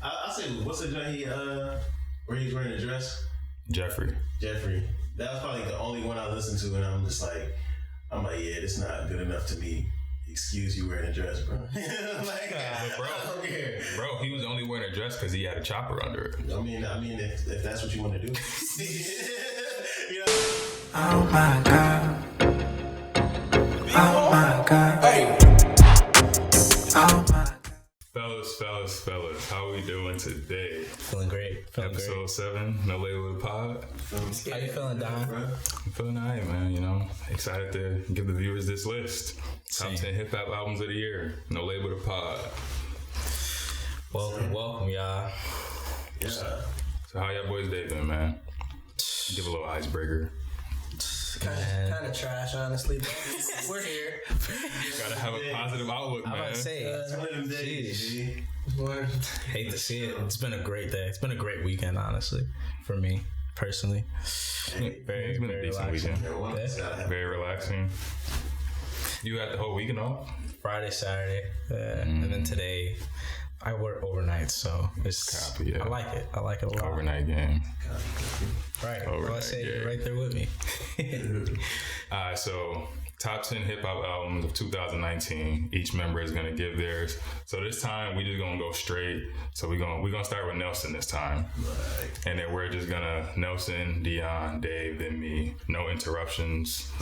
I say, what's the joint where he's wearing a dress? Jeffrey. That was probably the only one I listened to, and I'm like, yeah, this not good enough to me. Excuse you wearing a dress, bro. Bro, I don't care. Bro, he was only wearing a dress because he had a chopper under it. I mean, if that's what you want to do. You know? Oh my God. Oh my God. Hey. Oh my God. Fellas, how we doing today? Feeling great. Episode 7, Nolabelthepod. How you feeling, Don? I'm feeling alright, man. You know, excited to give the viewers this list. Top 10 hip-hop albums of the year. Nolabelthepod. Welcome, y'all. Yeah. So how y'all boys' day been, man? Give a little icebreaker. Kind of trash, honestly. But we're here. Gotta have a positive outlook, man. I'm about to say, It's one of them days, G. hate to see it. It's been a great day. It's been a great weekend, honestly, for me personally. It's been a decent weekend. Yeah. Very relaxing. You had the whole weekend off? Friday, Saturday, and then today. I work overnight, so it's. Copy, yeah. I like it. I like it a lot. Overnight game. Right. Overnight I say game. you're right there with me. Alright, so top 10 hip hop albums of 2019. Each member is gonna give theirs. So this time we just gonna go straight. So we're gonna start with Nelson this time. Right. And then we're just gonna Nelson, Dion, Dave, then me. No interruptions.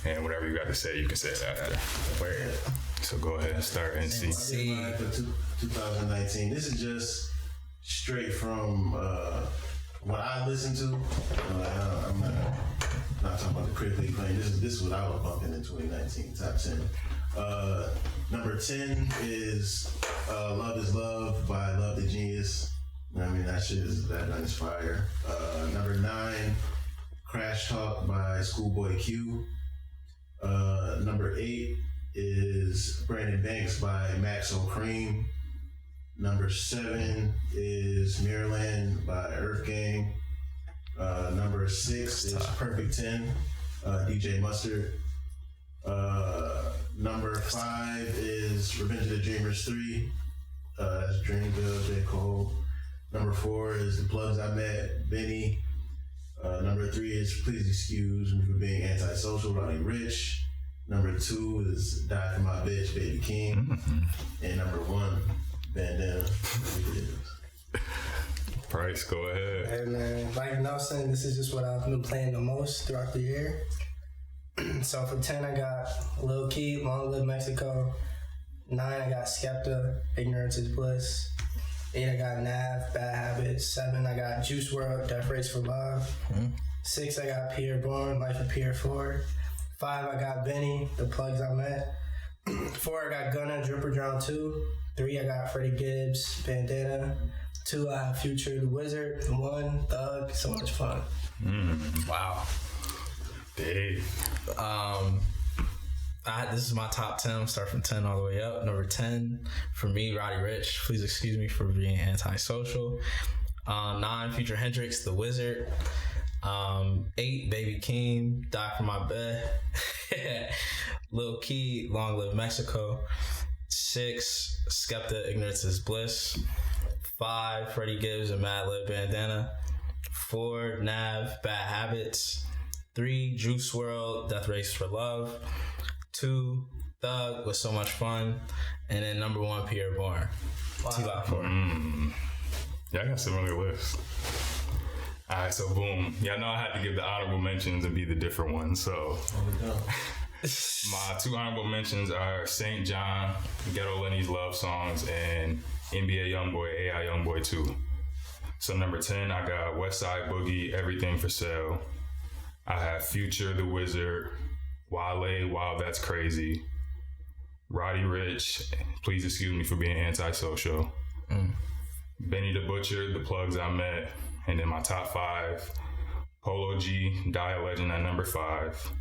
And whatever you got to say, you can say it after. Word. So go ahead and start NC. See. For 2019, this is just straight from what I listened to. I'm not talking about the critically acclaimed. This is what I was bumping in 2019. Top 10. Number 10 is "Love Is Love" by Love the Genius. I mean, that is fire. Number 9, "Crash Talk" by Schoolboy Q. Number 8 is "Brandon Banks" by Max O'Cream. Number 7 is "Mirrorland" by Earth Gang. Number 6 is "Perfect 10", DJ Mustard. Number 5 is "Revenge of the Dreamers 3", that's Dreamville, J. Cole. Number 4 is "The Plugs I Met", Benny. Number 3 is "Please Excuse Me for Being Antisocial", Roddy Ricch. Number 2 is "Die For My Bitch", Baby King. And number 1, Bandana. Price, go ahead. Hey man, like Nelson, this is just what I've been playing the most throughout the year. So for 10, I got Lil Keith, "Long Live Mexico". 9, I got Skepta, "Ignorance Is Bliss". 8, I got Nav, "Bad Habits". 7, I got Juice WRLD, "Death Race for Love". 6, I got Pierre Bourne, "Life of Pierre 4". 5, I got Benny, "The Plugs I Met". 4, I got Gunna, "Dripper Drown 2". 3, I got Freddie Gibbs, "Bandana". 2, I have Future, "The Wizard". 1, Thug, "So Much Fun". Wow. Dave. This is my top 10. Start from 10 all the way up. Number 10 for me, Roddy Ricch. Please excuse me for being antisocial. 9, Future Hendrix, "The Wizard". 8, Baby King, "Die For My Bed". Lil Key, "Long Live Mexico". 6, Skepta, "Ignorance Is Bliss". 5, Freddie Gibbs and Madlib, "Bandana". 4, Nav, "Bad Habits". 3, Juice WRLD, "Death Race for Love". 2, Thug with "So Much Fun". And then number 1, Pierre Bourne. Wow. 2 out of 4. Yeah, I got some other lists. Alright, so boom. Y'all know I had to give the honorable mentions and be the different ones, so my 2 honorable mentions are St. John, Ghetto Lenny's Love Songs, and NBA Youngboy, AI Youngboy 2. So number 10, I got Westside Boogie, "Everything for Sale". I have Future, "The Wizard", Wale, "Wow That's Crazy", Roddy Ricch, "Please Excuse Me for Being Antisocial", Benny the Butcher, "The Plugs I Met", and then my top 5, Polo G, "Die a Legend" at number 5,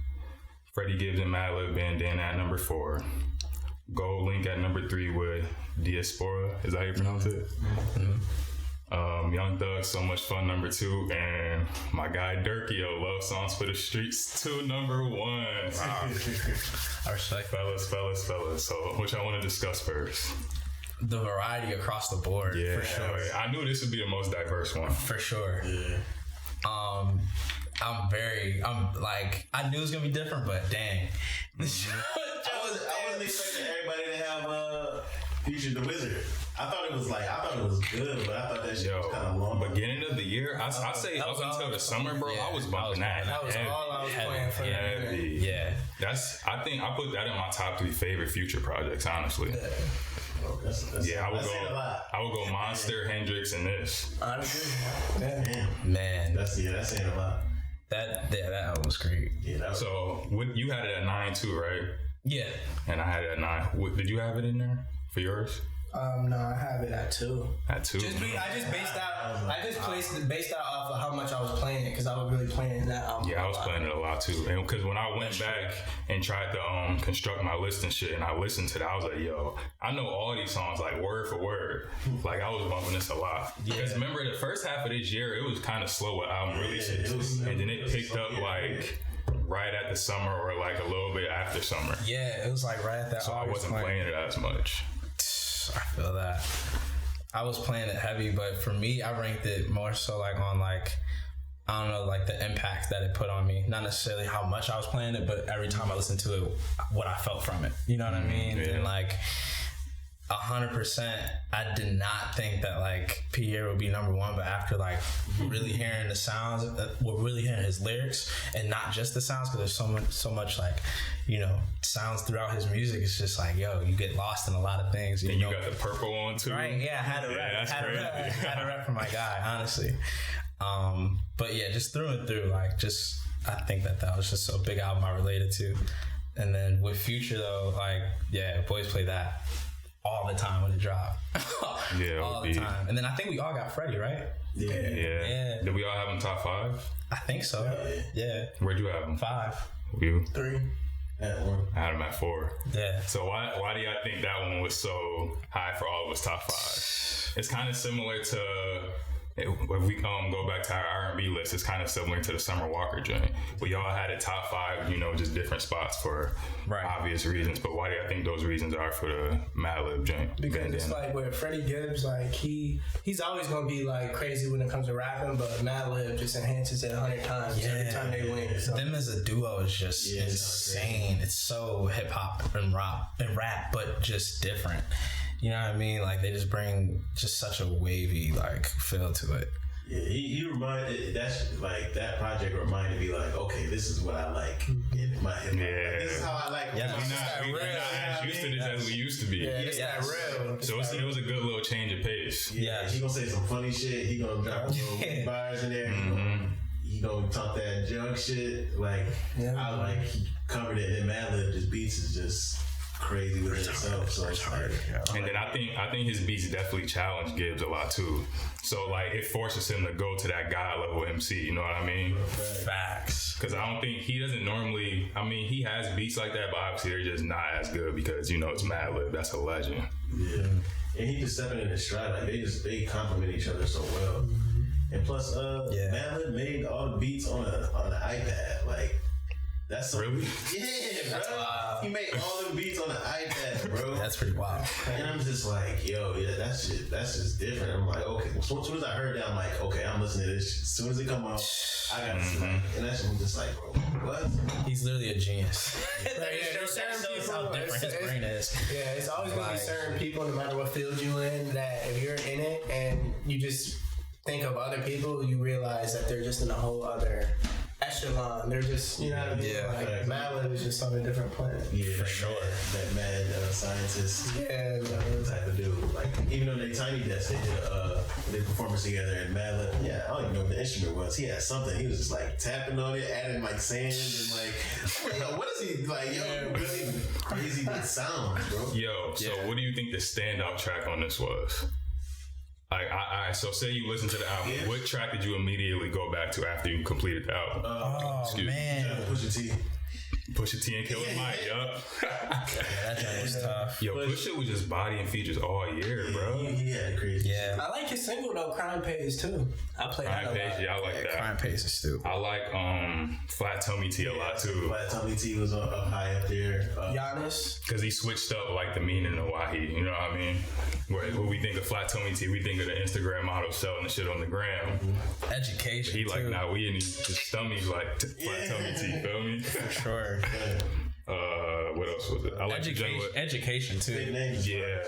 Freddie Gibbs and Madlib, "Bandana" at number 4, Gold Link at number 3 with Diaspora, is that how you pronounce it? Young Thug, "So Much Fun" number 2, and my guy Durkio, "Love Songs for the Streets 2 number 1. Wow. I respect that. Fellas. So what y'all want to discuss first? the variety across the board. Yeah, for sure. I knew this would be the most diverse one. For sure. Yeah. I'm like, I knew it was gonna be different, but dang. I wasn't expecting everybody to have Future the Wizard. I thought it was good, but I thought that shit was kind of long. Beginning of the year, I say up until the summer, bro, I was bumping that. That was all I was playing for. Yeah. I think I put that in my top 3 favorite Future projects, honestly. I would go Monster, Hendrix, and this. Honestly, Man. That's saying a lot. That album was great. Yeah. So you had it at 9 too, right? Yeah. And I had it at 9. Did you have it in there for yours? No, I have it at 2. At 2. I just based that off of how much I was playing it because I was really playing that album. Yeah, I was playing it a lot too. And because when I went back and tried to construct my list and shit, and I listened to that, I was like, yo, I know all these songs like word for word. Like I was bumping this a lot. Because remember the first half of this year, it was kind of slow with album releases, and then it picked up like right at the summer or like a little bit after summer. Yeah, it was like right at that. So I wasn't playing it as much. I feel that. I was playing it heavy, but for me, I ranked it more so like on like, I don't know, like the impact that it put on me. Not necessarily how much I was playing it, but every time I listened to it, what I felt from it. You know what I mean? Yeah. And like 100%, I did not think that like Pierre would be number 1, but after like really hearing the sounds, really hearing his lyrics, and not just the sounds, because there's so much like, you know, sounds throughout his music. It's just like, yo, you get lost in a lot of things. And you got the purple one too, right? Yeah, I had a rep. That's crazy. Had a rep for my guy, honestly. But yeah, just through and through, like, just I think that was just a big album I related to. And then with Future though, like, yeah, boys play that all the time when it dropped. Yeah, all the time. And then I think we all got Freddie, right? Yeah. Did we all have him top 5? I think so. Yeah. Where'd you have him? 5. You? 3. At 1. I had him at 4. Yeah. So why do y'all think that one was so high for all of us top 5? It's kind of similar to if we go back to our R&B list. It's kind of similar to the Summer Walker joint. We all had a top 5, you know, just different spots for obvious reasons. But why do y'all think those reasons are for the Madlib joint? Because it's like with Freddie Gibbs, like he's always gonna be like crazy when it comes to rapping, but Madlib just enhances it 100 times every time they win. So. Them as a duo is just insane. It's so hip hop and rap, but just different. You know what I mean? Like they just bring just such a wavy like feel to it. Yeah, he reminded that project reminded me like, okay, this is what I like in my hip hop. Yeah. Like, this is how I like. We're not as used to this as we used to be. Yeah, it's that real. So it was a good little change of pace. Yeah, he gonna say some funny shit. He gonna drop little bars in there. He gonna talk that junk shit. Like I like he covered it. And Madlib just beats is just crazy with itself. So it's hard. And then I think his beats definitely challenge Gibbs a lot too. So like it forces him to go to that God level MC. You know what I mean? Facts. Because I don't think he doesn't normally. I mean, he has beats like that, but obviously they're just not as good because you know it's Madlib. That's a legend. Yeah, and he just stepping in his stride. Like they complement each other so well. And plus, Madlib made all the beats on an iPad. Like that's so, really that's bro. Wild. He made all the beats on the iPad, bro. That's pretty wild. And I'm just like, yo, that's just different. I'm like, okay. As soon as I heard that, I'm like, okay, I'm listening to this shit. As soon as it come out, I got to and that's I'm just like, bro, what? He's literally a genius. There's certain people how different his brain is. Yeah, it's always gonna be certain people, no matter what field you in, that if you're in it and you just think of other people, you realize that they're just in a whole other echelon. They're just, you know what I mean? Yeah, like Madlib is just on a different planet. Yeah, for sure. That mad scientist. Yeah, type of dude. Like even though they Tiny Desk, they did performance together, and Madlib. Yeah, I don't even know what the instrument was. He had something. He was just like tapping on it, adding like sand and like, yo, what is he like? Yo, really crazy with sounds, bro. Yo, so what do you think the standout track on this was? Like, so say you listen to the album. Yeah. What track did you immediately go back to after you completed the album? Man. Pusha T. Pusha T and Killer Mike, yup. That joint was tough. Yo, Pusha was just bodying features all year, bro. He had the crazy. Yeah. I like his single though, Crime Pays too. I play that a Crime Page, lot. yeah, I like that. Crime Pays is stupid. I like Flat Tummy T a lot too. Flat Tummy T was up high up there. Giannis. Cause he switched up like the meaning of why he, you know what I mean? Where when we think of Flat Tummy T, we think of the Instagram model selling the shit on the gram. Education. He like, too. nah, we in his stomach like Flat Tummy T, feel me? For sure. What else was it? I like Education too. Big names. Yeah,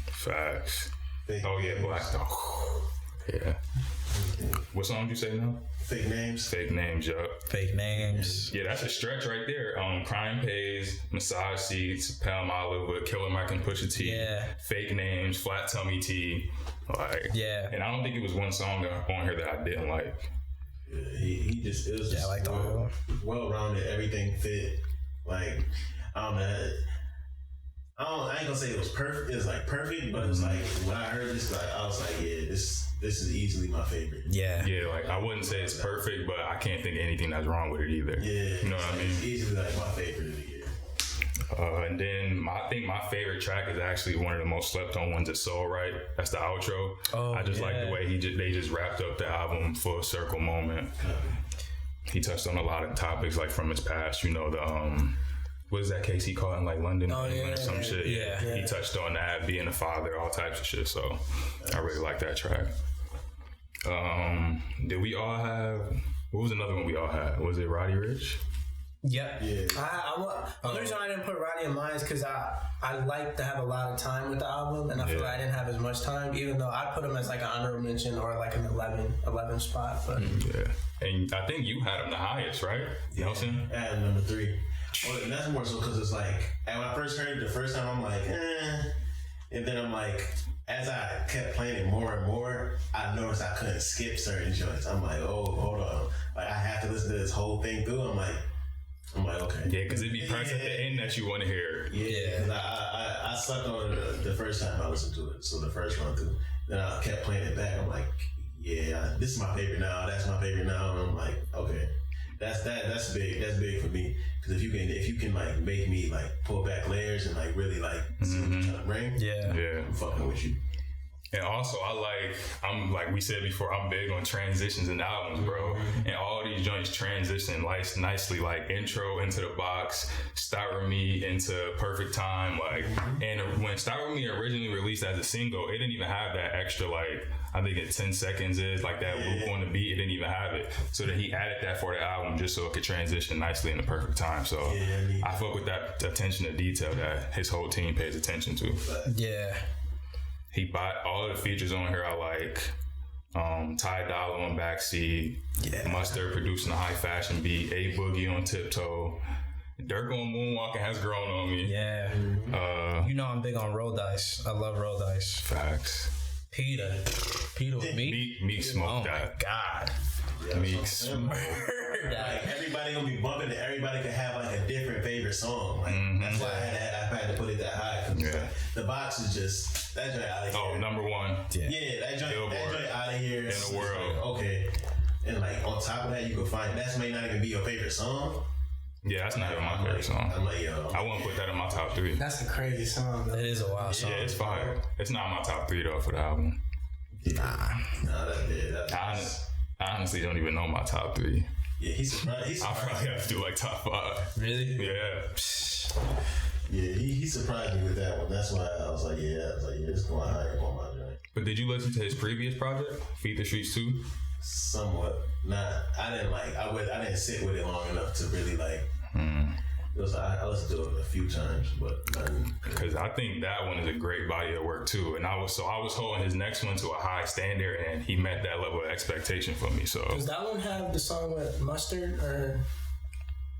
facts. Fake Oh yeah, names. Black Dog. Yeah. What song did you say now? Fake names. Fake names, yup. Fake names. Yeah, that's a stretch right there. Crime Pays, Massage Seats, Palmolive with Killer Mike and Pusha T. Yeah. Fake Names, Flat Tummy T. Like, Yeah. and I don't think it was one song on here that I didn't like. Yeah, he just, it was Yeah, I like the whole. well rounded. Everything fit. Like, I don't know. I ain't gonna say it was perfect. It was like perfect, but it was like when I heard this, like I was like, yeah, this is easily my favorite. Yeah. Yeah, like I wouldn't say it's perfect, but I can't think of anything that's wrong with it either. Yeah, You know what I mean? It's easily like my favorite of the year. And then I think my favorite track is actually one of the most slept on ones. Is Soul Right. That's the outro. Oh, I just like the yeah. way they just wrapped up the album full circle moment. He touched on a lot of topics like from his past. You know the what is that case he caught in like London or some shit? yeah. He touched on that, being a father, all types of shit. So I really like that track. Did we all have? What was another one we all had? Was it Roddy Ricch? Yep. Yeah. The reason I didn't put Roddy in mine is because I like to have a lot of time with the album, and I feel like I didn't have as much time, even though I put him as like an honorable mention or like an 11 spot. But Yeah. And I think you had him the highest, right? Nelson? I had number 3. Oh, and that's more so because it's like, and when I first heard it the first time, I'm like, and then I'm like, as I kept playing it more and more, I noticed I couldn't skip certain joints. I'm like, oh, hold on, like I have to listen to this whole thing through. I'm like, okay. Yeah, because it'd be parts at the end that you want to hear. Yeah, 'cause I slept on it the first time I listened to it, so the first run through. Then I kept playing it back. I'm like, yeah, this is my favorite now. That's my favorite now. And I'm like, okay, that's big. That's big for me. Because if you can like make me like pull back layers and like really like see what you're trying to bring, Yeah. I'm fucking with you. And also, I'm like we said before, I'm big on transitions in albums, bro. And all these joints transition nicely, like intro into the box, Start With Me into Perfect Time, like. And when Start With Me originally released as a single, it didn't even have that extra, like, I think it's 10 seconds is like that loop on the beat. It didn't even have it. So then he added that for the album just so it could transition nicely into Perfect Time. So I fuck with that attention to detail that his whole team pays attention to. Yeah. He bought all of the features on here I like. Ty Dolla on Backseat. Yeah. Mustard producing a high fashion beat. A Boogie on Tiptoe. Dirk on Moonwalking has grown on me. Yeah. You know I'm big on roll dice. I love roll dice. Facts. Peter with me. Meek smoked Oh my that. God. Meek smoked. Like everybody gonna be bumping it. Everybody could have like a different favorite song. Like that's why I had to put it that high. 'Cause Yeah. the box is just that joint out of here. Oh, number one. Yeah, that joint out of here In the world. Like, okay, and like on top of that, you can find that may not even be your favorite song. Yeah, that's not even my favorite song. I'm like, yo, I wouldn't put that in my top 3. that's a crazy song, though. It is a wild song. Yeah, it's fire. It's not my top 3 though for the album. nah, that's I honestly don't even know my top 3. yeah, he's surprised. I'll probably have to do like top 5. Really? Yeah. Yeah, he surprised me with that one. That's why I was like, it's going higher on my joint. But did you listen to his previous project, Feed the Streets 2? Somewhat. I didn't sit with it long enough to really like. It was I listened to it a few times, but nothing. Because I think that one is a great body of work too. And I was holding his next one to a high standard, and he met that level of expectation for me. So Does that one have the song with Mustard, or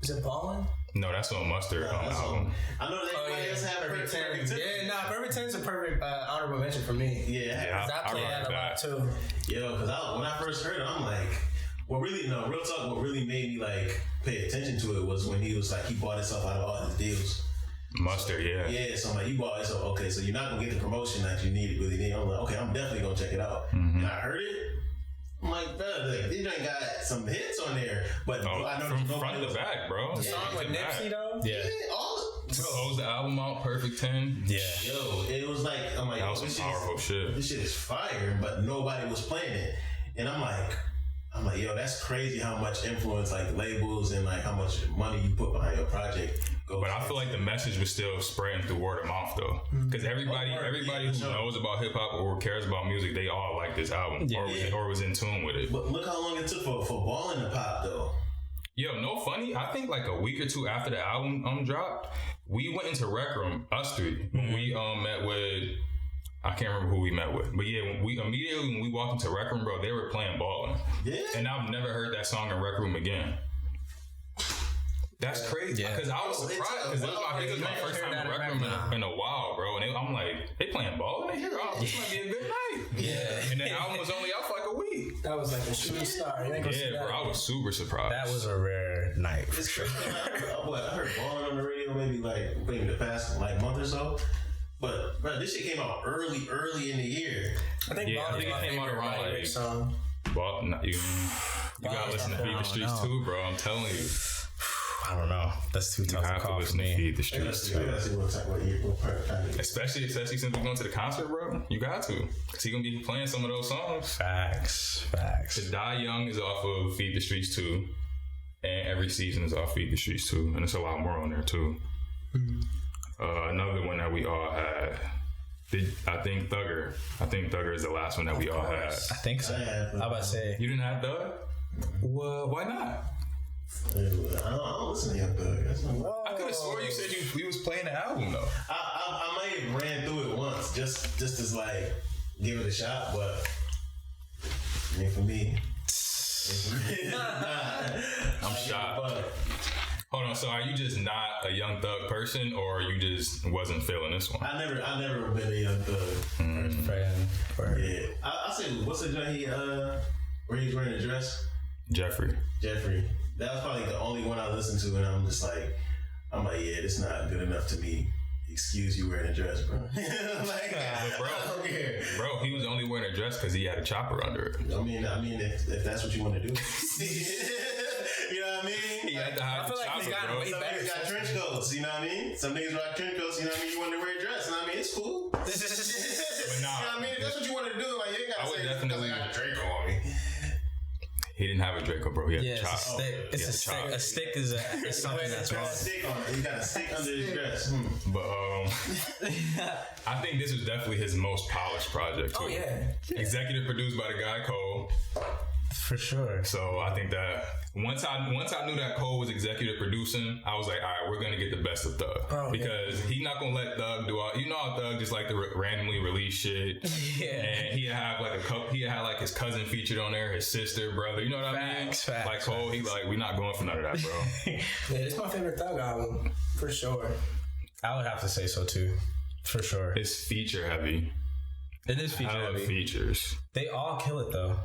is it Ballin'? no, that's on Mustard album. I know they else have Perfect 10. Ten. Yeah, Perfect 10's a perfect honorable mention for me. Yeah, I play rock that a lot that. too. Yo, because when I first heard it, I'm like, real talk, what really made me like pay attention to it was when he was like, he bought himself out of all his deals. Mustard, yeah. Yeah, so I'm like, you bought yourself, okay, so you're not gonna get the promotion that you really need. I'm like, okay, I'm definitely gonna check it out. And I heard it, I'm like, bro, you done got some hits on there, but I know from front to back, bro. The song with Nipsey though. Yeah. Close the album out, Perfect 10. Yeah. Yo, it was like, I'm like, That was some powerful shit. This shit is fire, but nobody was playing it, and I'm like, yo, that's crazy how much influence like labels and like how much money you put behind your project. But I feel like the message was still spreading through word of mouth though, because everybody who knows about hip hop or cares about music, they all like this album or was in tune with it. But look how long it took for Ballin' to pop though. Yo, no funny. I think like a week or two after the album dropped, we went into Rec Room, us three, when we met with. I can't remember who we met with, but yeah, when we walked into Rec Room, bro, they were playing Ballin'. Yeah. And I've never heard that song in Rec Room again. That's crazy. Because I was surprised because it was my first time in Rec Room in a while, bro. And I'm like, they playing Ballin' in here? Oh, this might be a good night. Yeah. And the album was only out for like a week. That was like a shooting star. Yeah, bro, I was super surprised. That was a rare night for sure. I heard Ballin' on the radio maybe the past like month or so. But bro, this shit came out early in the year. I think Ballin' it came out around like song. Well, you gotta listen to Feed the Streets too, bro. I'm telling you. I don't know. That's too tough to call for me. Feed the Streets too. I gotta see what part of Especially since we're going to the concert, bro. You got to, because he gonna be playing some of those songs. Facts. To Die Young is off of Feed the Streets too, and Every Season is off Feed the Streets too, and there's a lot more on there too. Another one that we all had. I think Thugger is the last one that we all had. I think so. How about to say You didn't have Thug? Well, why not? I don't listen to Young Thug. I could have swore you said we was playing the album though. I might have ran through it once just as like give it a shot, but I mean for me, I'm shocked. Hold on, so are you just not a Young Thug person, or you just wasn't feeling this one? I never been a Young Thug person. Yeah, I say what's the joint where he's wearing a dress? Jeffrey. That was probably the only one I listened to, and I'm like, yeah, this not good enough to me. Excuse you wearing a dress, bro. Like, bro, I don't care. Bro, he was only wearing a dress because he had a chopper under it. I mean, if that's what you want to do. You know what I mean? He had to hide the chopper, bro. Some niggas got trench coats, you know what I mean? Some niggas rock trench coats, you know what I mean? You want to wear a dress, and I mean, it's cool. But nah, you know what I mean? If that's what you want to do, like, you ain't got to say definitely. I got a Draco on me. He didn't have a Draco, bro. He had a it's a chopper. stick. It's a stick. A stick is something that's wrong. Stick on it. You got a stick under his dress. But I think this was definitely his most polished project too. Oh yeah. Executive produced by the guy Cole. For sure. So I think that once I knew that Cole was executive producing, I was like, all right, we're gonna get the best of Thug because he's not gonna let Thug do all. You know how Thug just like to randomly release shit. Yeah. And he had like his cousin featured on there, his sister, brother. You know what I mean? Facts, like Cole, he like, we not going for none of that, bro. Yeah, it's my favorite Thug album for sure. I would have to say so too. For sure. It's feature heavy. It is feature heavy. Features. They all kill it though.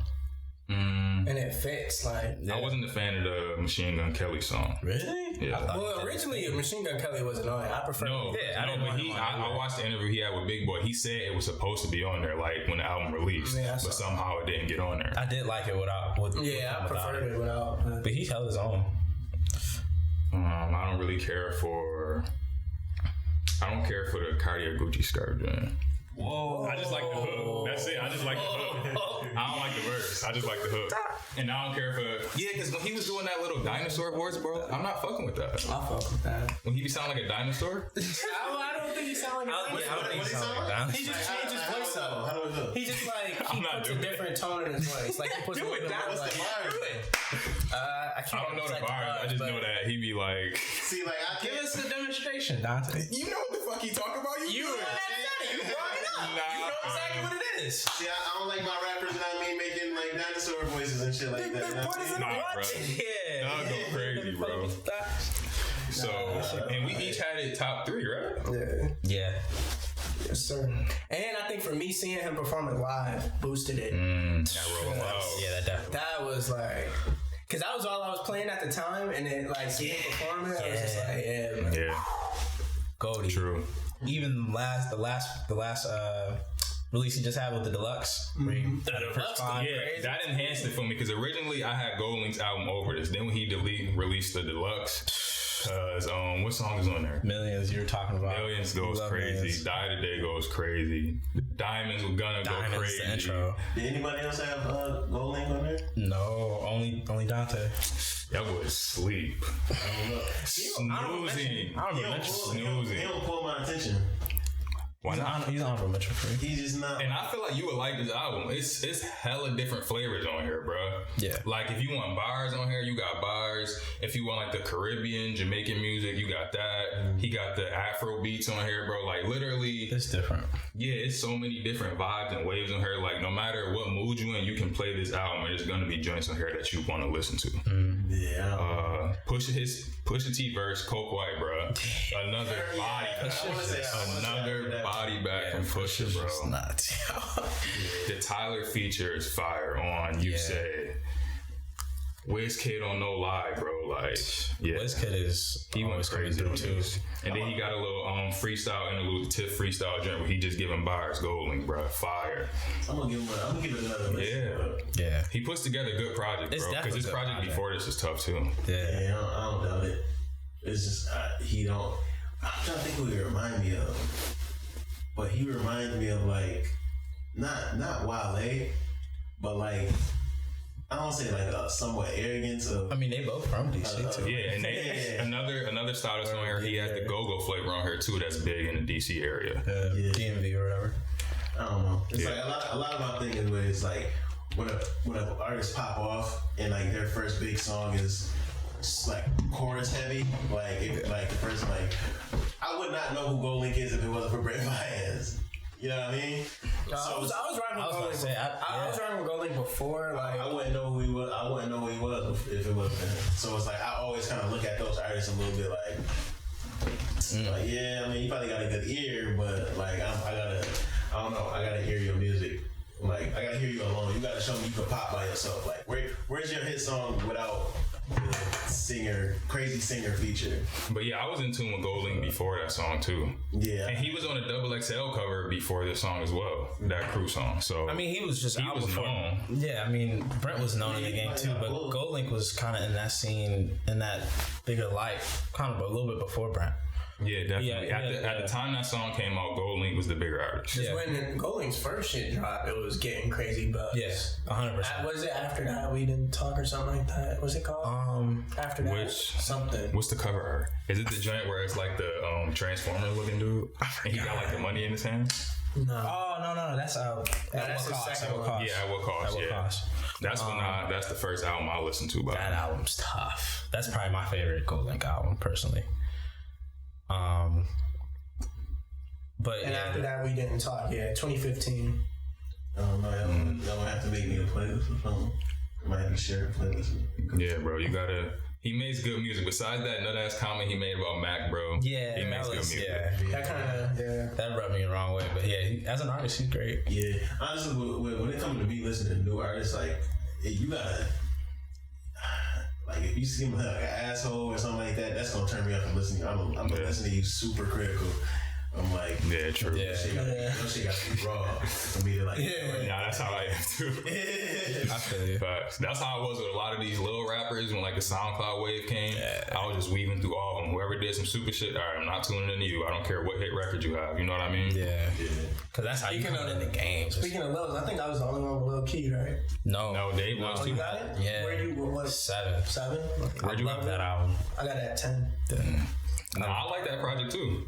And it fits, like... I wasn't a fan of the Machine Gun Kelly song. Really? Yeah. Well, originally, Machine Gun Kelly wasn't on it. I prefer... I watched the interview he had with Big Boy. He said it was supposed to be on there, like, when the album released. Yeah, but somehow it didn't get on there. I did like it without. I preferred it without. But he held his own. I don't really care for... I don't care for the Cartier Gucci skirt, man. Whoa. I just like the hook. That's it. I just like the hook. I don't like the verse. I just like the hook. And I don't care for... Yeah, because when he was doing that little dinosaur voice, bro, I'm not fucking with that. I fuck with that. When he be sounding like a dinosaur? I don't think he sound like a dinosaur. I don't think he sound like a dinosaur. He just changed his voice up. How do we go? He just like... He puts a different tone in his voice. Like, he puts a little bit more like... I don't know the bars. I just know that he be like... See, like, Give us a demonstration, Dante. You know what the fuck he talking about? You brought it up. You know exactly what it is. See, I don't like my rappers, you know what I mean, making like dinosaur voices and shit like that. What is it? Bro. Yeah. I'll go crazy, bro. So, and we each had it top 3, right? Yeah. Yes, sir. And I think for me, seeing him perform it live boosted it. That rolling out. Yeah, that definitely. That was like... Because that was all I was playing at the time, and then like seeing him perform it, I was just like, yeah, man. Yeah. Goldie. True. Even the last release he just had with the deluxe. That enhanced it for me because originally I had Gold Link's album over this. Then when he released the deluxe, because what song is on there? Millions. You were talking about Millions goes crazy. Millions. Die Today goes crazy. Diamonds with Gunna go crazy. The intro. Did anybody else have Gold Link on there? No, only Dante. That was sleep. I don't know. Snoozing. He don't pull my attention. Why not? He's on honorable mention for me. He's just not. And I feel like you would like this album. It's hella different flavors on here, bro. Yeah. Like if you want bars on here, you got bars. If you want like the Caribbean, Jamaican music, you got that. He got the Afro beats on here, bro. Like literally, It's different. yeah, it's so many different vibes and waves on here. Like no matter what mood you in, you can play this album and there's gonna be joints on here that you want to listen to. Yeah. Pusha T verse, Coke White, bro. Another body back. Another body back from Pusha, bro. It's not. The Tyler feature is fire on You Say. WizKid on No Lie, bro. Like, yeah. WizKid is He went crazy through on too. this. And then he got a little freestyle interlude, Tiff freestyle joint where he just giving bars, Gold Link, bro. Fire. I'm gonna give it another listen. Yeah. He puts together a good project, It's bro. Because his definitely project good before this is tough too. Yeah. Yeah, I don't doubt it. It's just he don't. I'm trying to think who he remind me of, but he reminds me of like not Wale, but like I don't say like a somewhat arrogance of. I mean, they both from DC too. Yeah, and they, another style that's on here, he had the go-go flavor on here too. That's big in the DC area. DMV or whatever. I don't know. It's like a lot of my thing is where it's like when an artist pop off and like their first big song is like chorus heavy, like the first like I would not know who Gold Link is if it wasn't for Brent Fayez. You know what I mean? I was riding with Gold Link. I was riding with Gold Link before. Like I wouldn't know who he was. I wouldn't know who he was if it wasn't him. So it's like I always kind of look at those artists a little bit like yeah. I mean, you probably got a good ear, but like I gotta hear your music. Like I gotta hear you alone. You gotta show me you can pop by yourself. Like where's your hit song without the crazy singer feature? But yeah, I was in tune with Gold Link before that song too. Yeah. And he was on a XXL cover before this song as well, that Crew song. So I mean, he was just out was before. known. Yeah, I mean, Brent was known in the game too, but Gold Link was kind of in that scene, in that bigger light, kind of a little bit before Brent. Yeah, definitely. At the time that song came out, Gold Link was the bigger artist. just when Gold Link's first shit dropped, it was getting crazy buzz. Yes, 100%. Was it After That We Didn't Talk or something like that? What's it called? After That something. What's the cover art? Is it the joint where it's like the Transformer looking dude? And he got like the money in his hand? No. Oh no, that's that's the second one. Yeah, At What Cost? Cost. That's that's the first album I listened to. That album's tough. That's probably my favorite Gold Link album personally. But After That We Didn't Talk. Yeah, 2015. I don't know. Y'all gonna have to make me a playlist or something. I might have to share a playlist. Yeah, bro, you gotta. He makes good music. Besides that nut ass comment he made about Mac, bro. Yeah, he makes good music. That kind of that rubbed me the wrong way. But yeah, as an artist, he's great. Yeah, honestly, when it comes to me listening to new artists, like you gotta, like if you seem like an asshole or something like that, that's gonna turn me off from listening. I'm gonna listen to you super critical. I'm like, yeah, true. Yeah, shit got to be raw for me to like. Yeah, that's how I am too. I feel you. But that's how I was with a lot of these little rappers when like the SoundCloud wave came. I was just weaving through all of them. Whoever did some super shit, all right, I'm not tuning into you. I don't care what hit record you have. You know what I mean? Yeah. Because that's how you come in the game. Speaking of Lil, I think I was the only one with Lil Key, right? No, Dave was too. You got it? Yeah. Where you what? 7. 7? Where'd you love have that album. I got it at 10. Nah, I like that project too.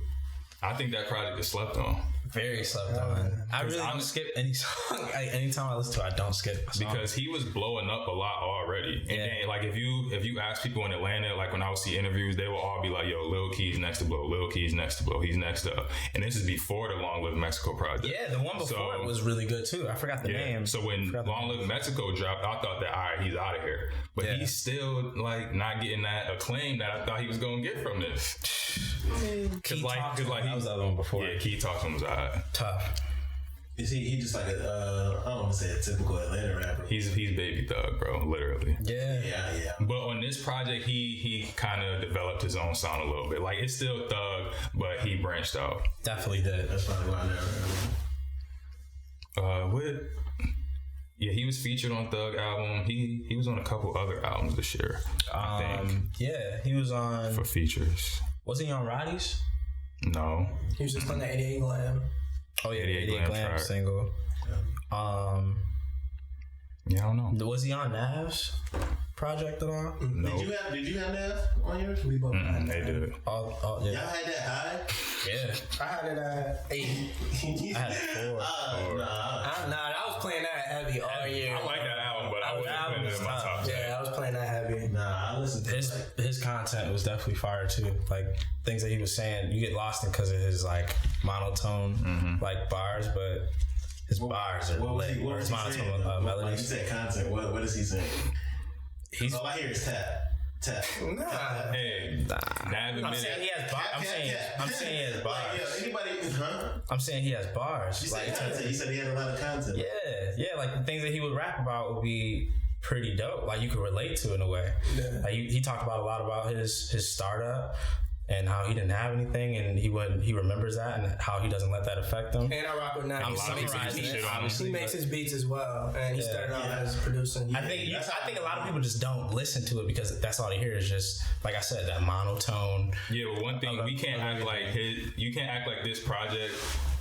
I think that project is slept on. Very slept on. I really don't skip any song. Like, anytime I listen to it, I don't skip a song. Because he was blowing up a lot already. And then, like, if you ask people in Atlanta, like when I would see interviews, they will all be like, yo, Lil Key's next to blow, Lil Key's next to blow, he's next up. And this is before the Long Live Mexico project. Yeah, the one before it was really good too. I forgot the name. So when Long Live Mexico dropped, I thought that, all right, he's out of here. But he's still, like, not getting that acclaim that I thought he was going to get from this. Key like that was the other one before. Yeah, Key Talkson was tough. Is he just like I don't want to say a typical Atlanta rapper. He's Baby Thug, bro, literally. Yeah. But on this project, he kind of developed his own sound a little bit. Like, it's still Thug, but he branched out. Definitely did. That's probably why I never heard him. Yeah, he was featured on Thug album. He was on a couple other albums this year, I think. Yeah, he was on... For features. Was he on Roddy's? No. He was just on the 88 Glam. Oh yeah, 88 88 Glam track. single. Yeah, I don't know. Was he on Nav's project at all? No. Did you have Nav on yours? We both had They that. did. Oh yeah. Y'all had that high? Yeah. I had it at 8. I had 4. I was playing that heavy all year. I like that album, but I wouldn't That put it in my album top was 10. Yeah, I was playing that heavy. Nah, I listened to His content was definitely fire too. Like things that he was saying, you get lost in because of his like monotone like bars, but his bars are lit. What was His he saying? monotone Like you melodies. said content. What is he saying? He's All I hear is tap. Nah. Hey, Nav I'm admitted. saying he has bars. I'm saying he has bars. Like, yo, anybody, huh? I'm saying he has bars. You Like, said content. You said he had a lot of content. yeah, like the things that he would rap about would be pretty dope. Like you could relate to in a way. Yeah. Like he talked about a lot about his startup and how he didn't have anything, and he remembers that and how he doesn't let that affect him. And I rock with Nav. I'm A lot of people summarizing used to it, shit on him. He obviously. makes his beats as well, and he started off as producing. I think a lot of people just don't listen to it because that's all they hear is just like I said, that monotone. Yeah, but one thing, we can't act like you can't act like this project,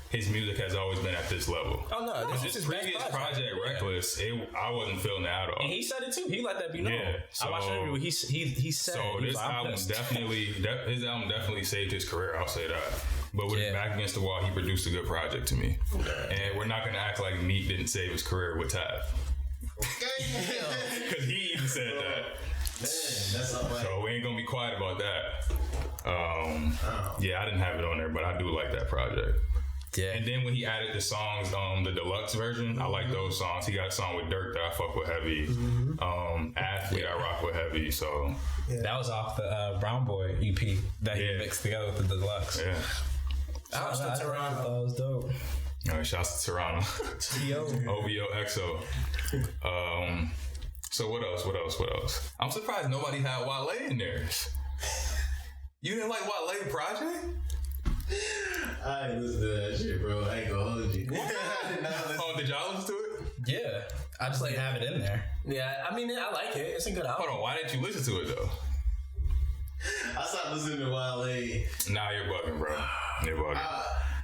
his music has always been at this level. Oh no, this is His his previous best project, Reckless, I wasn't feeling that at all. And he said it too. He let that be known. Yeah, I watched an so- interview. He said So he was this like, I'm album pissed. his album definitely saved his career. I'll say that. But with Yeah. Back Against the Wall, he produced a good project to me. And we're not gonna act like Meek didn't save his career with Tab, because he even said that. Man, that's all right. So we ain't gonna be quiet about that. Yeah, I didn't have it on there, but I do like that project. Yeah. And then when he added the songs, the deluxe version, I like those songs. He got a song with Dirk that I fuck with heavy. Athlete I rock with heavy. So That was off the Brown Boy EP that he mixed together with the deluxe. yeah. Shouts to Toronto. That was dope. All right, shouts to Toronto. OVO XO. So what else? I'm surprised nobody had Wale in there. You didn't like Wale project? I ain't listen to that shit, bro. I ain't gonna hold you. I did not listen. Oh, did y'all listen to it? Yeah. I just like have it in there. Yeah, I mean, I like it. It's a good album. Hold on, why didn't you listen to it though? I stopped listening to Wale. Nah, you're bugging, bro. You're bugging.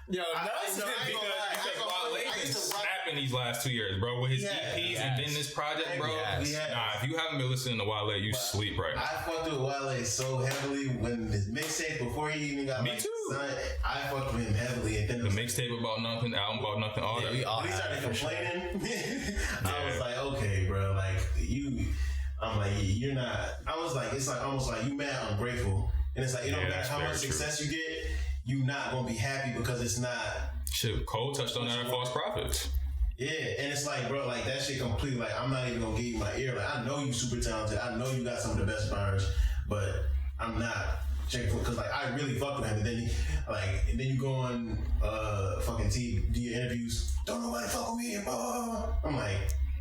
Yo, Because Wale been snapping these last 2 years, bro. With his EPs and then this project, bro. Yes. Nah, if you haven't been listening to Wale, you sleep right now. I fucked with Wale so heavily when his mixtape before he even got Me too. signed. I fucked with him heavily, and then The mixtape about nothing, the album about nothing, all that. when he started complaining, I was like, okay, bro, like you. I'm like, you're not. I was like, it's like almost like you mad ungrateful, and it's like it don't matter that's how very much true. success you get, you not gonna be happy because it's not. Shit, Cole touched on that at False Prophets. Yeah, and it's like, bro, like that shit completely. Like, I'm not even gonna give you my ear. Like, I know you super talented. I know you got some of the best bars, but I'm not checking because like I really fuck with him. And then you go on fucking TV, do your interviews. Don't nobody fuck with me. Blah, blah, blah. I'm like,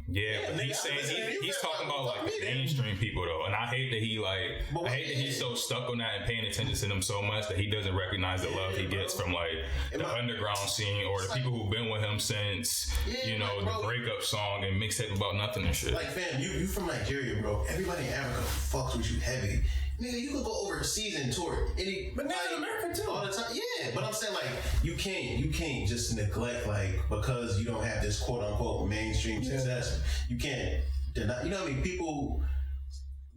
Yeah, but nigga, he's saying listen, you he's better talking not about fuck like me, the then. mainstream people though, and I hate that he's so stuck on that and paying attention to them so much that he doesn't recognize the love he gets from like the underground scene or the people who've been with him since the breakup song and mixtape about nothing and shit. like, fam, you from Nigeria, bro. Everybody in Africa fucks with you heavy. Nigga, you could go overseas and tour. But niggas in America too. All the time. Yeah, but I'm saying like you can't just neglect like because you don't have this quote unquote mainstream success. You can't deny. You know what I mean? People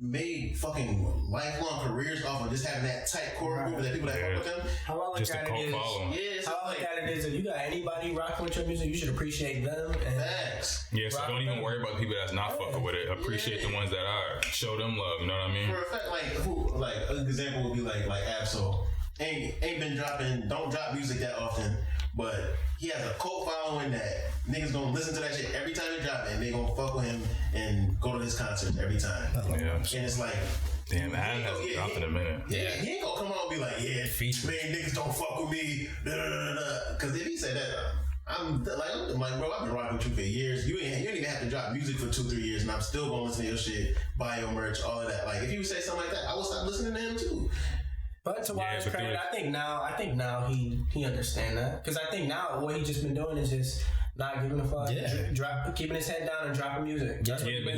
made fucking lifelong careers off of just having that tight core group that people that fuck with them. How I look Just a at cult it is, following. Yeah, it's how I look like at it is, if you got anybody rocking with your music, you should appreciate them. And facts. Yeah, so don't even worry about the people that's not fucking with it. Appreciate the ones that are. Show them love. You know what I mean? For a fact, like an example would be like Absol. Ain't been don't drop music that often, but he has a cult following that niggas gonna listen to that shit every time he drop it, and they gonna fuck with him and go to his concerts every time. Yeah. And it's like, Damn, Ad hasn't dropped in a minute. yeah, he ain't gonna come on and be like, yeah, man, niggas don't fuck with me, because if he said that, I'm like, bro, I've been rocking with you for years. You ain't even have to drop music for 2-3 years, and I'm still gonna listen to your shit, buy your merch, all of that. Like, if you would say something like that, I would stop listening to him too. But to Wale's but credit, dude- I think now he understand that, because I think now what he just been doing is just not giving a fuck, keeping his head down and dropping music. Yeah, but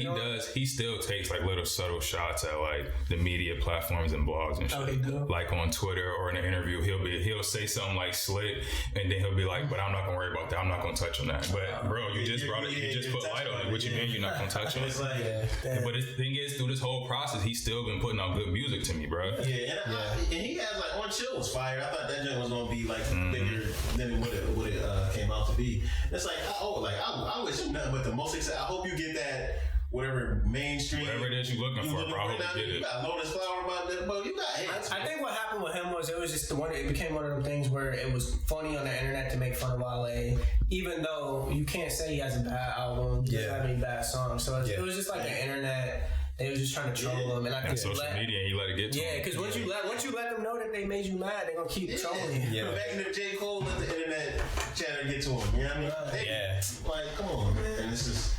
he still takes like little subtle shots at like the media platforms and blogs and shit. Oh, he do? Like on Twitter or in an interview, he'll say something like slick, and then he'll be like, "But I'm not gonna worry about that. I'm not gonna touch on that." But bro, you just brought it. You just put light on it. What you mean you're not gonna touch on it? It's like, but the thing is, through this whole process, he's still been putting out good music to me, bro. and he has like On Chill was fire. I thought that joint was gonna be like bigger than what it came out to be. It's like, I wish him nothing but the most success. I hope you get that. Whatever mainstream, whatever it is you're looking for, bro. I hope you get it. You got Lotus Flower about that, bro. You got hits. I think what happened with him was it was just it became one of them things where it was funny on the internet to make fun of Wale, even though you can't say he has a bad album, he doesn't have any bad songs. So it was just like the internet. They was just trying to troll him, and I think social media, and you let it get to him. Yeah, because once you let them know that they made you mad, they're gonna keep trolling you. Yeah. Imagine if J. Cole let the internet chatter get to him. You know what I mean? Like, come on, man. And this is,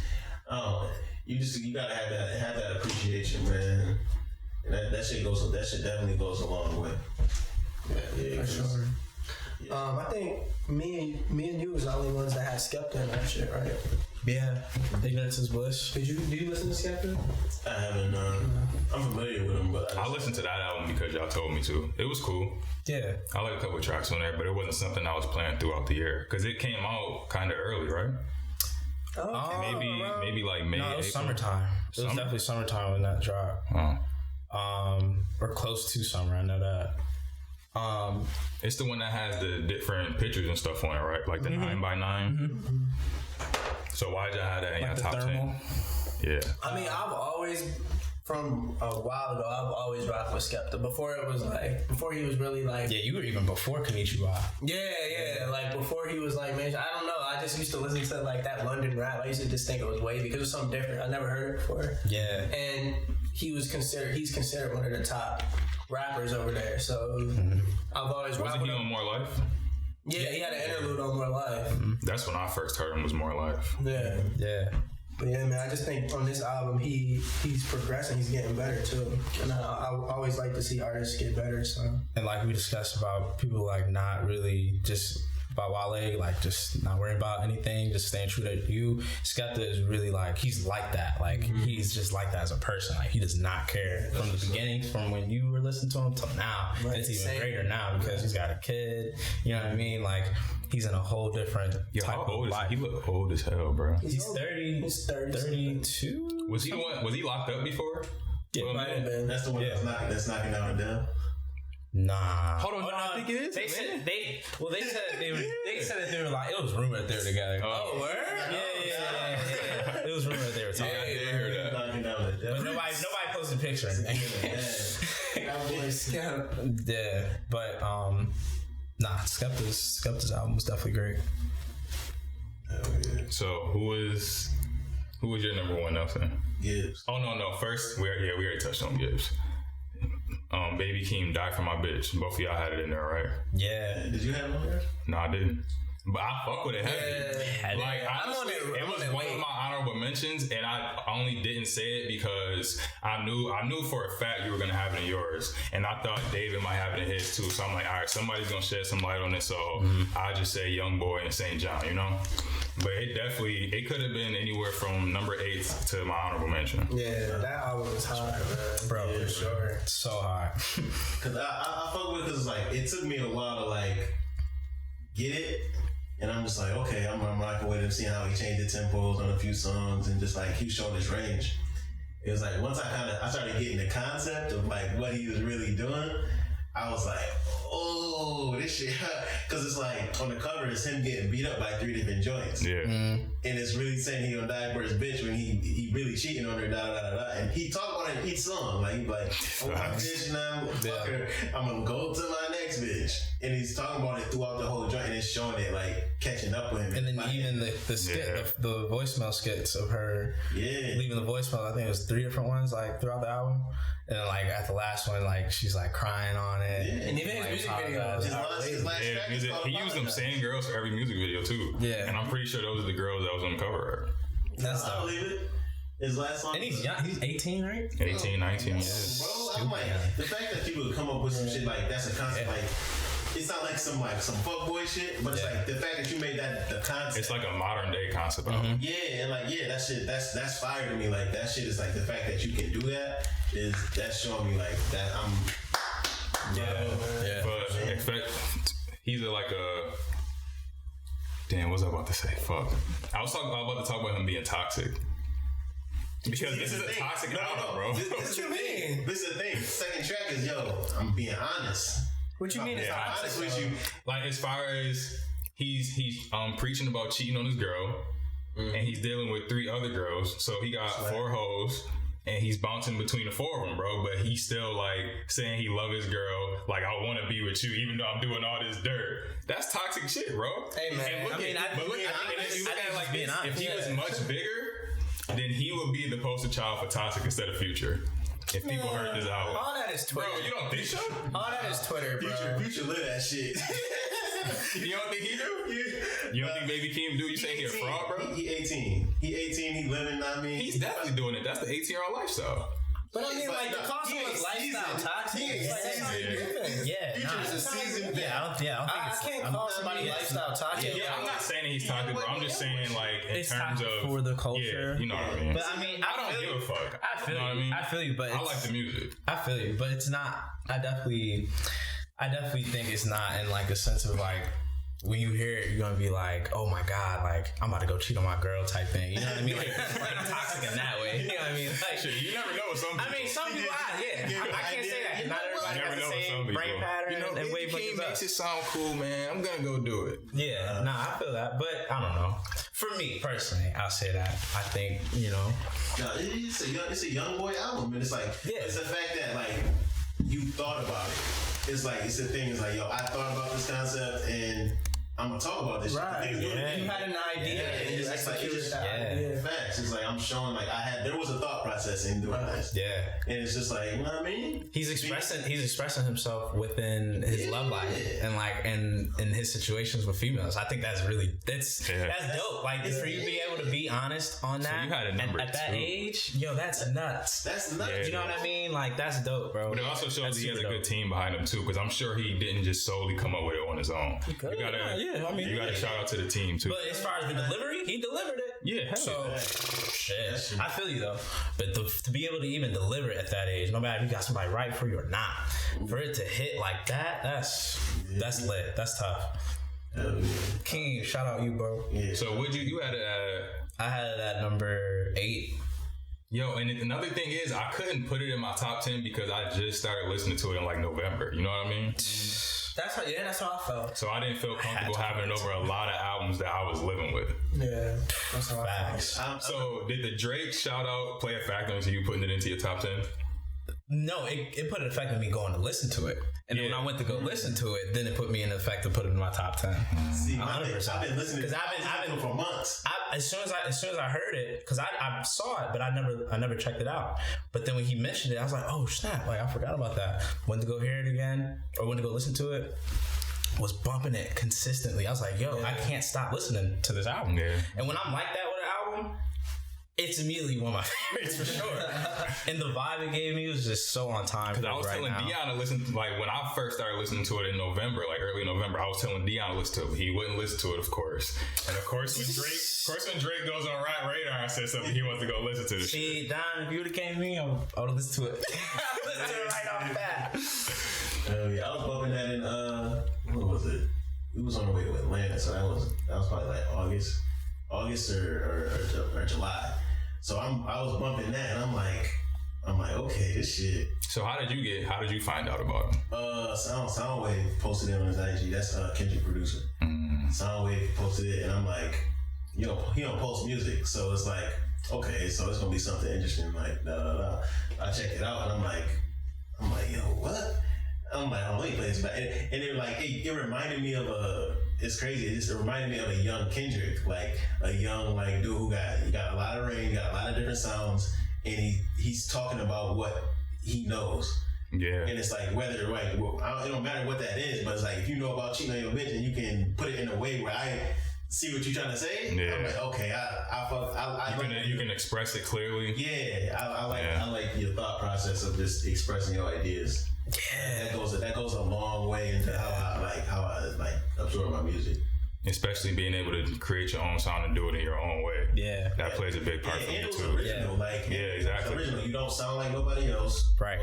you gotta have that appreciation, man. And that shit definitely goes a long way. Yeah, for sure. Yeah. I think me and you was the only ones that had Skepta and that shit, right? Yeah, Ignorance is Bliss. Do you listen to Skepta? I haven't. I'm familiar with him, but I listened to that album because y'all told me to. It was cool. Yeah, I like a couple of tracks on there, but it wasn't something I was playing throughout the year because it came out kind of early, right? Maybe like May. No, it was April. Summertime. It was definitely summertime when that dropped. Or close to summer. I know that. It's the one that has the different pictures and stuff on it, right? Like the 9x9. So why'd y'all have that in your top 10? Yeah. I mean, I've always, from a while ago, I've always rocked with Skepta. Before he was really like... Yeah, you were even before Konnichiwa. Yeah. Like, before he was like, man, I don't know. I just used to listen to, like, that London rap. I used to just think it was wavy because it was something different. I never heard it before. Yeah. And he's considered one of the top rappers over there. So, I've always rocked with him. Wasn't he on More Life? Yeah, he had an interlude on More Life. That's when I first heard him was More Life. Yeah. But yeah, man, I just think on this album he's progressing, he's getting better too. And I always like to see artists get better. So, and like we discussed about people like not really just about Wale, like just not worrying about anything, just staying true to you. Skepta is really like, he's like that. Like he's just like that as a person. Like he does not care from the beginning, from when you were listening to him till now. Right. It's even greater now because he's got a kid. You know what I mean? Like he's in a whole different type of life. He look old as hell, bro. He's 30. He's 32. Was he locked up before? Yeah, might have been. That's the one that's knocking down the down. Nah. Hold on, no, I think it is. They said that they were like, it was rumored that they were together. Oh, word? Yeah. It was rumored that they were talking. Yeah, I did hear that. Knocking down the down. But nobody posted a picture or anything. Yeah, but Skepta's album was definitely great. So who was your number one, Nelson? Gibbs. Oh no. First, we already touched on Gibbs. Baby Keem, Die For My Bitch. Both of y'all had it in there, right? Yeah. Did you have it on there? No, I didn't. But I fuck with it heavy. Yeah. Like, honestly, it was one of my honorable mentions, and I only didn't say it because I knew for a fact you were going to have it in yours, and I thought David might have it in his too. So I'm like, all right, somebody's going to shed some light on it, so I'll just say Young Boy and St. John, you know? But it could have been anywhere from number 8 to my honorable mention. Yeah, that album was hot, man. Bro, for sure. So hot. Because I fuck with it because like, it took me a while to like get it. And I'm just like, okay, I'm rocking with him, seeing how he changed the tempos on a few songs and just like keep showing his range. It was like once I started getting the concept of like what he was really doing, I was like, oh, this shit. Because it's like on the cover, it's him getting beat up by 3 different joints. Yeah. And it's really saying he gonna die for his bitch when he really cheating on her, And he talk about it in each song. Like, he's like, oh, my bitch, now fuck her. I'm gonna go to my next bitch. And he's talking about it throughout the whole joint and it's showing it, like, catching up with him. And then like, even the skit, the voicemail skits of her leaving the voicemail, I think it was 3 different ones, like, throughout the album. And then, like, at the last one, like, she's, like, crying on it. Yeah. And even his music videos. His last track he used them same girls for every music video, too. Yeah. And I'm pretty sure those are the girls that was on the cover. That's I believe it. His last song. And he's young. He's 18, right? 18, 19, yeah. Bro, I'm like, the fact that people would come up with some shit like that's a concept, like, it's not like some fuckboy shit, but it's like the fact that you made that the concept. It's like a modern day concept. Yeah, and like that shit, that's fire to me. Like that shit is like the fact that you can do that's showing me like that I'm. But expect he's like a. Damn, what was I about to say? Fuck. I was about to talk about him being toxic. Because this is a toxic album, bro. What you mean? This is the thing. Second track is I'm being honest. What you mean? It's honest with you. Like as far as he's preaching about cheating on his girl, and he's dealing with 3 other girls, so he got 4 hoes. And he's bouncing between the 4 of them, bro. But he's still like saying he love his girl. Like, I want to be with you, even though I'm doing all this dirt. That's toxic shit, bro. Hey man, I think if he was much bigger, then he would be the poster child for toxic instead of Future. If people heard this album, all that is Twitter. Bro, you don't think so? All that is Twitter, bro. Future live that shit. You don't think he do? You don't think Baby Keem do? You saying he a fraud, bro? He 18. He living. I mean, he's definitely doing it. That's the 18-year-old lifestyle. But I mean, like, the concept was lifestyle toxic. Future's a seasoned vet. I don't think it's. I can't call somebody lifestyle toxic. Yeah, I'm not saying he's toxic, bro. I'm just saying, like, in terms of for the culture. Yeah, you know what I mean. But I mean, I don't give a fuck. I feel you know you. what I mean? I feel you, but I like the music. I feel you, but it's not. I definitely think it's not in like a sense of like. When you hear it, you're gonna be like, "Oh my god, like I'm about to go cheat on my girl," type thing. You know what I mean? Like toxic in that way. You know what I mean? Like, shit, you never know what some people. I mean, some people are. Yeah, I can't say that. Not everybody has the same brain pattern. You know, and way Baby Keem makes it sound cool, man. I'm gonna go do it. Yeah, I feel that, but I don't know. For me personally, I'll say that. I think it's a young boy album, and it's like it's the fact that like you thought about it. It's like it's the thing. It's like I thought about this concept and. I'm gonna talk about this right. shit. Yeah. You had an idea. And it's just facts. It's like I'm showing like there was a thought process in doing this. Yeah. And it's just like, you know what I mean? He's expressing himself within his love life and like in his situations with females. I think that's really that's dope. Like for you to be able to be honest on that. So you had a number at that age, that's nuts. That's nuts. Yeah, you know what I mean? Like that's dope, bro. But it also shows that he has a good team behind him too, because I'm sure he didn't just solely come up with it on his own. You gotta shout out to the team too. But as far as the delivery, he delivered it. Yeah, shit. I feel you though. But to be able to even deliver it at that age, no matter if you got somebody right for you or not, for it to hit like that, that's lit. That's tough. King, shout out you, bro. Yeah. So would you had it at? I had it at number 8. Yo, and another thing is I couldn't put it in my top 10 because I just started listening to it in like November. You know what I mean? That's how I felt. So I didn't feel comfortable having it over a lot of albums that I was living with. Yeah, that's how I felt. So did the Drake shout out play a factor into you putting it into your top 10? No, it put an effect on me going to listen to it. And then when I went to go listen to it, then it put me in effect to put it in my top 10. See, 100%. I've been listening to it for months. As soon as I heard it, because I saw it, but I never checked it out. But then when he mentioned it, I was like, oh snap! Like I forgot about that. Went to go hear it again, or went to go listen to it. Was bumping it consistently. I was like, yo, I can't stop listening to this album. Yeah. And when I'm like that with an album, it's immediately one of my favorites for sure. And the vibe it gave me was just so on time. Because I was telling Dion to listen to, like when I first started listening to it in November, like early November, I was telling Dion to listen to it. He wouldn't listen to it, of course. And of course when Drake goes on Right Radar and says something, he wants to go listen to this. See, Don, if you would have came to me, I would have listened to it. I listened to it right off the bat. I was bumping that in what was it? We was on the way to Atlanta, so that was probably like August or July. So I was bumping that, and I'm like, okay, this shit. So how did you find out about him? Soundwave posted it on his IG. That's Kendrick producer. Soundwave posted it, and I'm like, he don't post music, so it's like, okay, so it's gonna be something interesting. Like, I check it out, and I'm like, yo, what? I'm like, let me play this back. And it like it reminded me of it's crazy. It reminded me of a young Kendrick, like a young like dude who got a lot of range, got a lot of different sounds, and he's talking about what he knows. Yeah. And it's like whether it don't matter what that is, but it's like if you know about cheating on your bitch and you can put it in a way where I see what you're trying to say. Yeah. I'm like, okay, you can express it clearly. Yeah, I like your thought process of just expressing your ideas. Yeah, that goes a long way into how I absorb my music. Especially being able to create your own sound and do it in your own way. Yeah. That plays a big part for me too. Original, exactly. Original. You don't sound like nobody else. Right.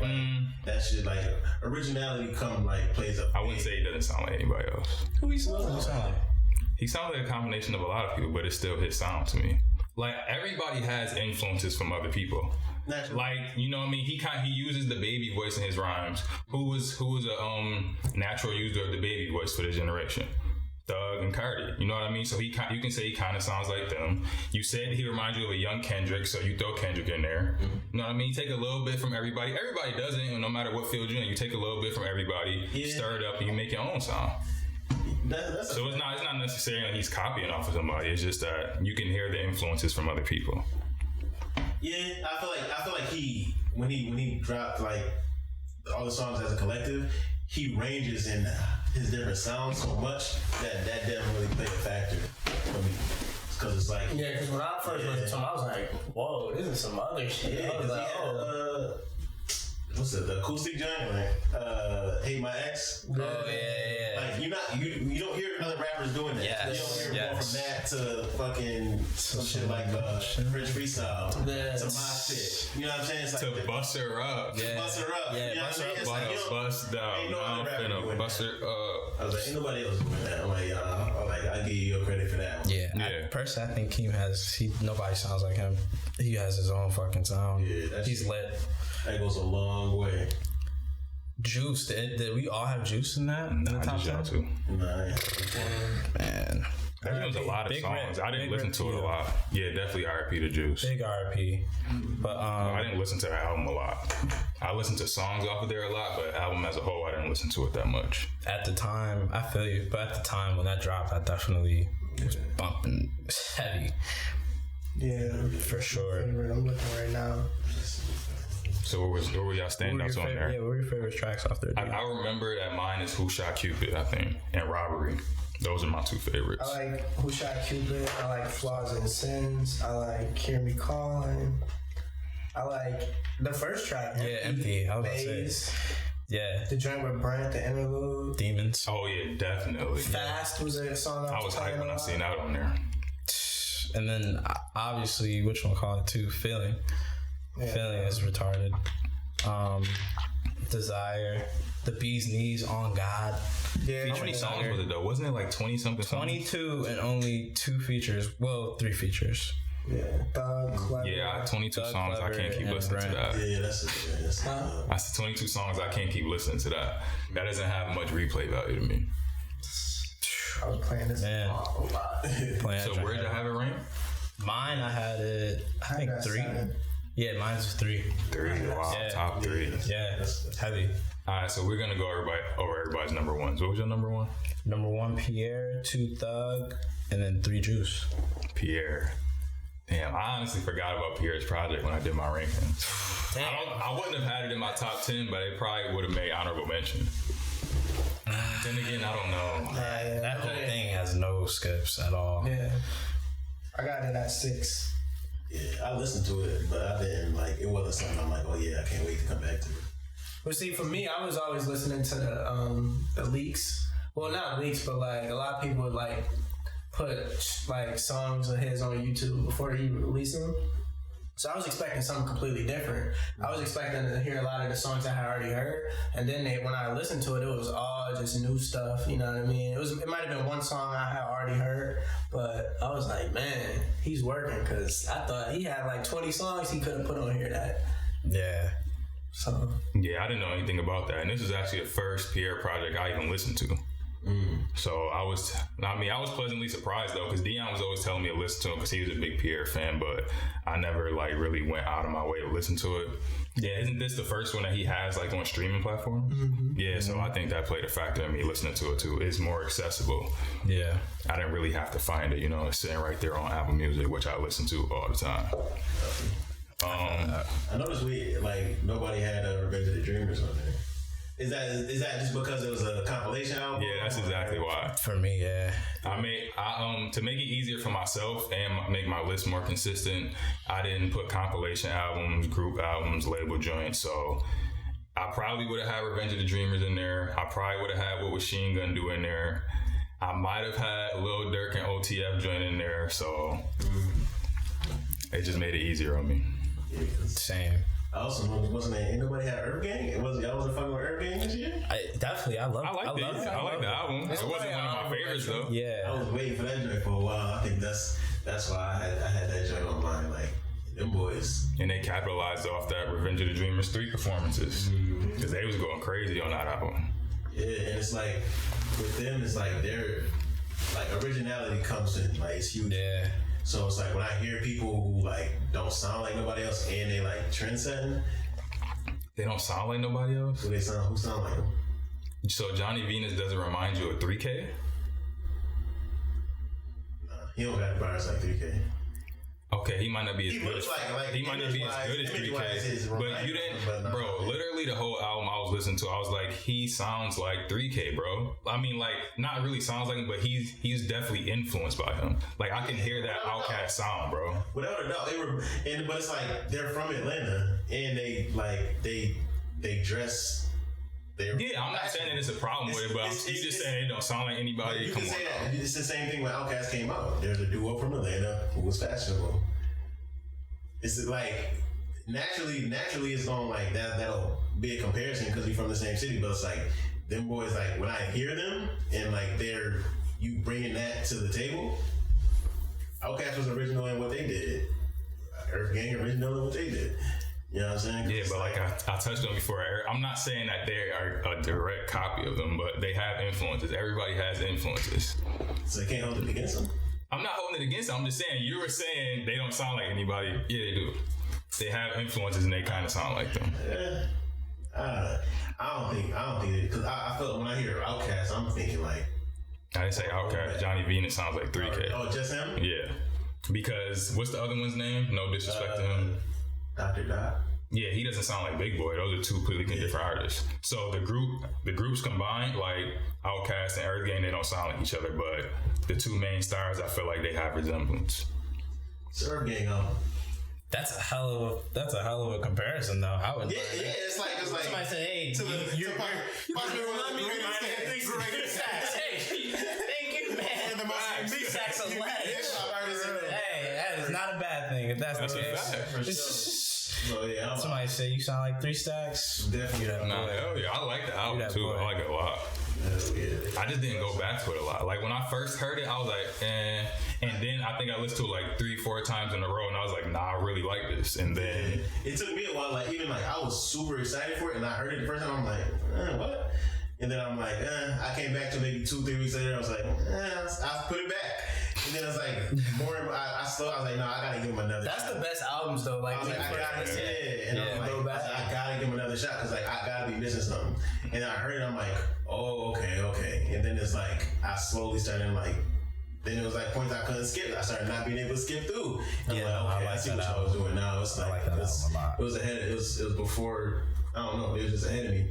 That shit, like, originality plays a I wouldn't say he doesn't sound like anybody else. Who he sound like? He sounds like a combination of a lot of people, but it's still his sound to me. Like, everybody has influences from other people. Naturally. Like, you know what I mean? He uses the baby voice in his rhymes. Who was a natural user of the baby voice for this generation? Thug and Cardi, you know what I mean? So you can say he kind of sounds like them. You said he reminds you of a young Kendrick, so you throw Kendrick in there. You know what I mean? You take a little bit from everybody. Everybody does it, and no matter what field you're in, you take a little bit from everybody, stir it up, and you make your own sound. So it's not necessarily he's copying off of somebody. It's just that you can hear the influences from other people. Yeah, I feel like he when he dropped like all the songs as a collective, he ranges in his different sounds so much that didn't really play a factor for me. Because it's like because when I first listened to him, I was like, "Whoa, this is some other shit." Yeah, I was like, what's it? The acoustic joint, "Hate My Ex." Oh yeah. Like you don't hear other rappers doing that. Yes, You don't hear more from that to fucking some shit like French freestyle to my shit. You know what I'm saying? It's like To bust her up. Yeah. Bust her up. Yeah, You know what bust I her mean? up, It's like, Bust down. ain't no I'm other rapper doing finna bust her that. up. I was like, ain't nobody else doing that. I'm like, I give you your credit for that one. Yeah. Personally, I think Keem nobody sounds like him. He has his own fucking sound. Yeah, he's lit. That goes a long way. Juice, did we all have Juice in that? In the top 10? Too. Nah, Man. There was a lot of Big songs. Rip, I didn't Big listen Rip to it too. a lot. Yeah, definitely R.I.P. to Juice. Big R.I.P. But I didn't listen to the album a lot. I listened to songs off of there a lot, but album as a whole, I didn't listen to it that much. at the time, I feel you, but at the time when that dropped, I definitely was bumping heavy. Yeah, for sure. I'm looking right now. So where were y'all standouts on there? Yeah, what were your favorite tracks off there? I remember that mine is Who Shot Cupid, I think, and Robbery. Those are my two favorites. I like Who Shot Cupid. I like Flaws and Sins. I like Hear Me Calling. I like the first track. Yeah, Empty. I was about to Maze. say. Yeah. The joint with Brent, the interlude. Demons. Oh yeah, definitely. Fast was a song I was hyped playing when a I lot. seen that on there. And then obviously, which one call it too? Feeling. Yeah. Feeling is retarded. Desire. The Bee's Knees on God. Yeah, How many songs was it though? Wasn't it like 20 something? 22 and only 2 features. Well, 3 features. Yeah, Thug, Clever. Yeah, 22 Thug, songs. I Clever, can't keep and listening to Brent. that. Yeah, that's I said 22 songs. I can't keep listening to that. That doesn't have much replay value to me. I was playing this Man. a lot. Playing So that where'd you track. have it ranked? Mine, I had it, I think got 3. 7. Yeah, mine's 3. 3. Wow, Yeah. top 3. Yeah, heavy. All right, so we're gonna go over everybody's number ones. What was your number one? Number 1, Pierre. 2, Thug. And then 3, Juice. Pierre. Damn, I honestly forgot about Pierre's project when I did my ranking. I wouldn't have had it in my top 10, but it probably would have made honorable mention. Then again, I don't know. That whole thing has no skips at all. Yeah. I got it at 6. Yeah, I listened to it, but I didn't it wasn't something I'm like, oh yeah, I can't wait to come back to it. But see, for me, I was always listening to the leaks. Well, not leaks, but a lot of people would put songs of his on YouTube before he released them. So I was expecting something completely different. I was expecting to hear a lot of the songs I had already heard, and then when I listened to it, it was all just new stuff. You know what I mean? It might have been one song I had already heard, but I was like, man, he's working, because I thought he had 20 songs he could have put on here that. Yeah. So Yeah, I didn't know anything about that, and this is actually the first Pierre project I even listened to. So I was pleasantly surprised though, because Dion was always telling me to listen to him because he was a big Pierre fan, but I never really went out of my way to listen to it. Yeah, isn't this the first one that he has on streaming platforms? Mm-hmm. Yeah, so I think that played a factor in me listening to it too. It's more accessible. Yeah. I didn't really have to find it, it's sitting right there on Apple Music, which I listen to all the time. I noticed nobody had Revenge of the Dreamers on there. Is that just because it was a compilation album? Yeah, that's exactly why. For me, yeah. To make it easier for myself and make my list more consistent, I didn't put compilation albums, group albums, label joints. So I probably would have had Revenge of the Dreamers in there. I probably would have had What Machine Gun Do in there. I might have had Lil Durk and OTF join in there, so it just made it easier on me. Yeah, Same. I also wasn't there. Ain't nobody had Earth Gang? Y'all wasn't fucking with Earth Gang this year? Definitely, I love it. I like the album. It wasn't one of my favorites though. Yeah. I was waiting for that joint for a while. I think that's why I had that joint on mine. Like, them boys. And they capitalized off that Revenge of the Dreamers 3 performances. Because they was going crazy on that album. Yeah, and it's like, with them, it's like their, like, originality comes in, like, it's huge. Yeah. So it's like, when I hear people who, like, don't sound like nobody else and they, like, trendsetting. They don't sound like nobody else? Who sound like them? So Johnny Venus doesn't remind you of 3K? Nah, he don't got bars like 3K. Okay, he might not be as good as like he might not be as good as 3K, but you didn't, bro. Literally, the whole album I was listening to, I was like, he sounds like 3K, bro. I mean, like, not really sounds like him, but he's definitely influenced by him. Like, I can hear that Outkast sound, bro. Without a doubt, but it's like they're from Atlanta and they dress. Yeah, I'm not saying that it's a problem with it, but you just saying it don't sound like anybody. You can say that. It's the same thing when Outkast came out. There's a duo from Atlanta who was fashionable. It's like naturally it's going like that. That'll be a comparison because we're from the same city. But it's like them boys. Like when I hear them and like you bringing that to the table. Outkast was original in what they did. Earth Gang original in what they did. You know what I'm saying? Yeah, but like I touched on before, I'm not saying that they are a direct copy of them, but they have influences. Everybody has influences. So they can't hold it against them? I'm not holding it against them. I'm just saying, you were saying they don't sound like anybody. Yeah, they do. They have influences and they kind of sound like them. I don't think it, because I feel when I hear Outkast, I'm thinking like. I didn't say Outkast. Johnny Venus sounds like 3K. Oh, just him? Yeah. Because what's the other one's name? No disrespect to him. Dr. Dot. Yeah, he doesn't sound like Big Boy. Those are two completely different artists. So the groups combined, like Outkast and Earth Gang, they don't sound like each other. But the two main stars, I feel like they have resemblance. It's Earth Gang That's a hell of a comparison, though. I would. Yeah, it's like somebody say, "Hey, to the you remind me of Hey, thank you, man. the most Big Sacks of Hey, that is not a bad thing. If that's the case. for sure. So yeah, Somebody say you sound like 3 Stacks. Definitely. Nah, hell yeah, I like the album too. boy. I like it a lot. Yeah. I just didn't go back to it a lot. Like when I first heard it, I was like, eh. And then I think I listened to it like 3-4 times in a row, and I was like, nah, I really like this. And then it took me a while. Like even like I was super excited for it, and I heard it the first time. I'm like, what? And then I'm like, I came back to maybe 2-3 weeks later. I was like, I'll put it back. And then I was like, I was like, no, I gotta give him another. That's shot. the best albums though. Like, I was like, I gotta, and I'm like, go back. I gotta give him another shot because like I gotta be missing something. And I heard it, I'm like, oh, okay. And then it's like I slowly started like. Then it was like points I couldn't skip. I started not being able to skip through. And Yeah, I'm like, okay, I see what I was doing now. It's like that album a lot. it was ahead. It was before. I don't know. It was just ahead of me.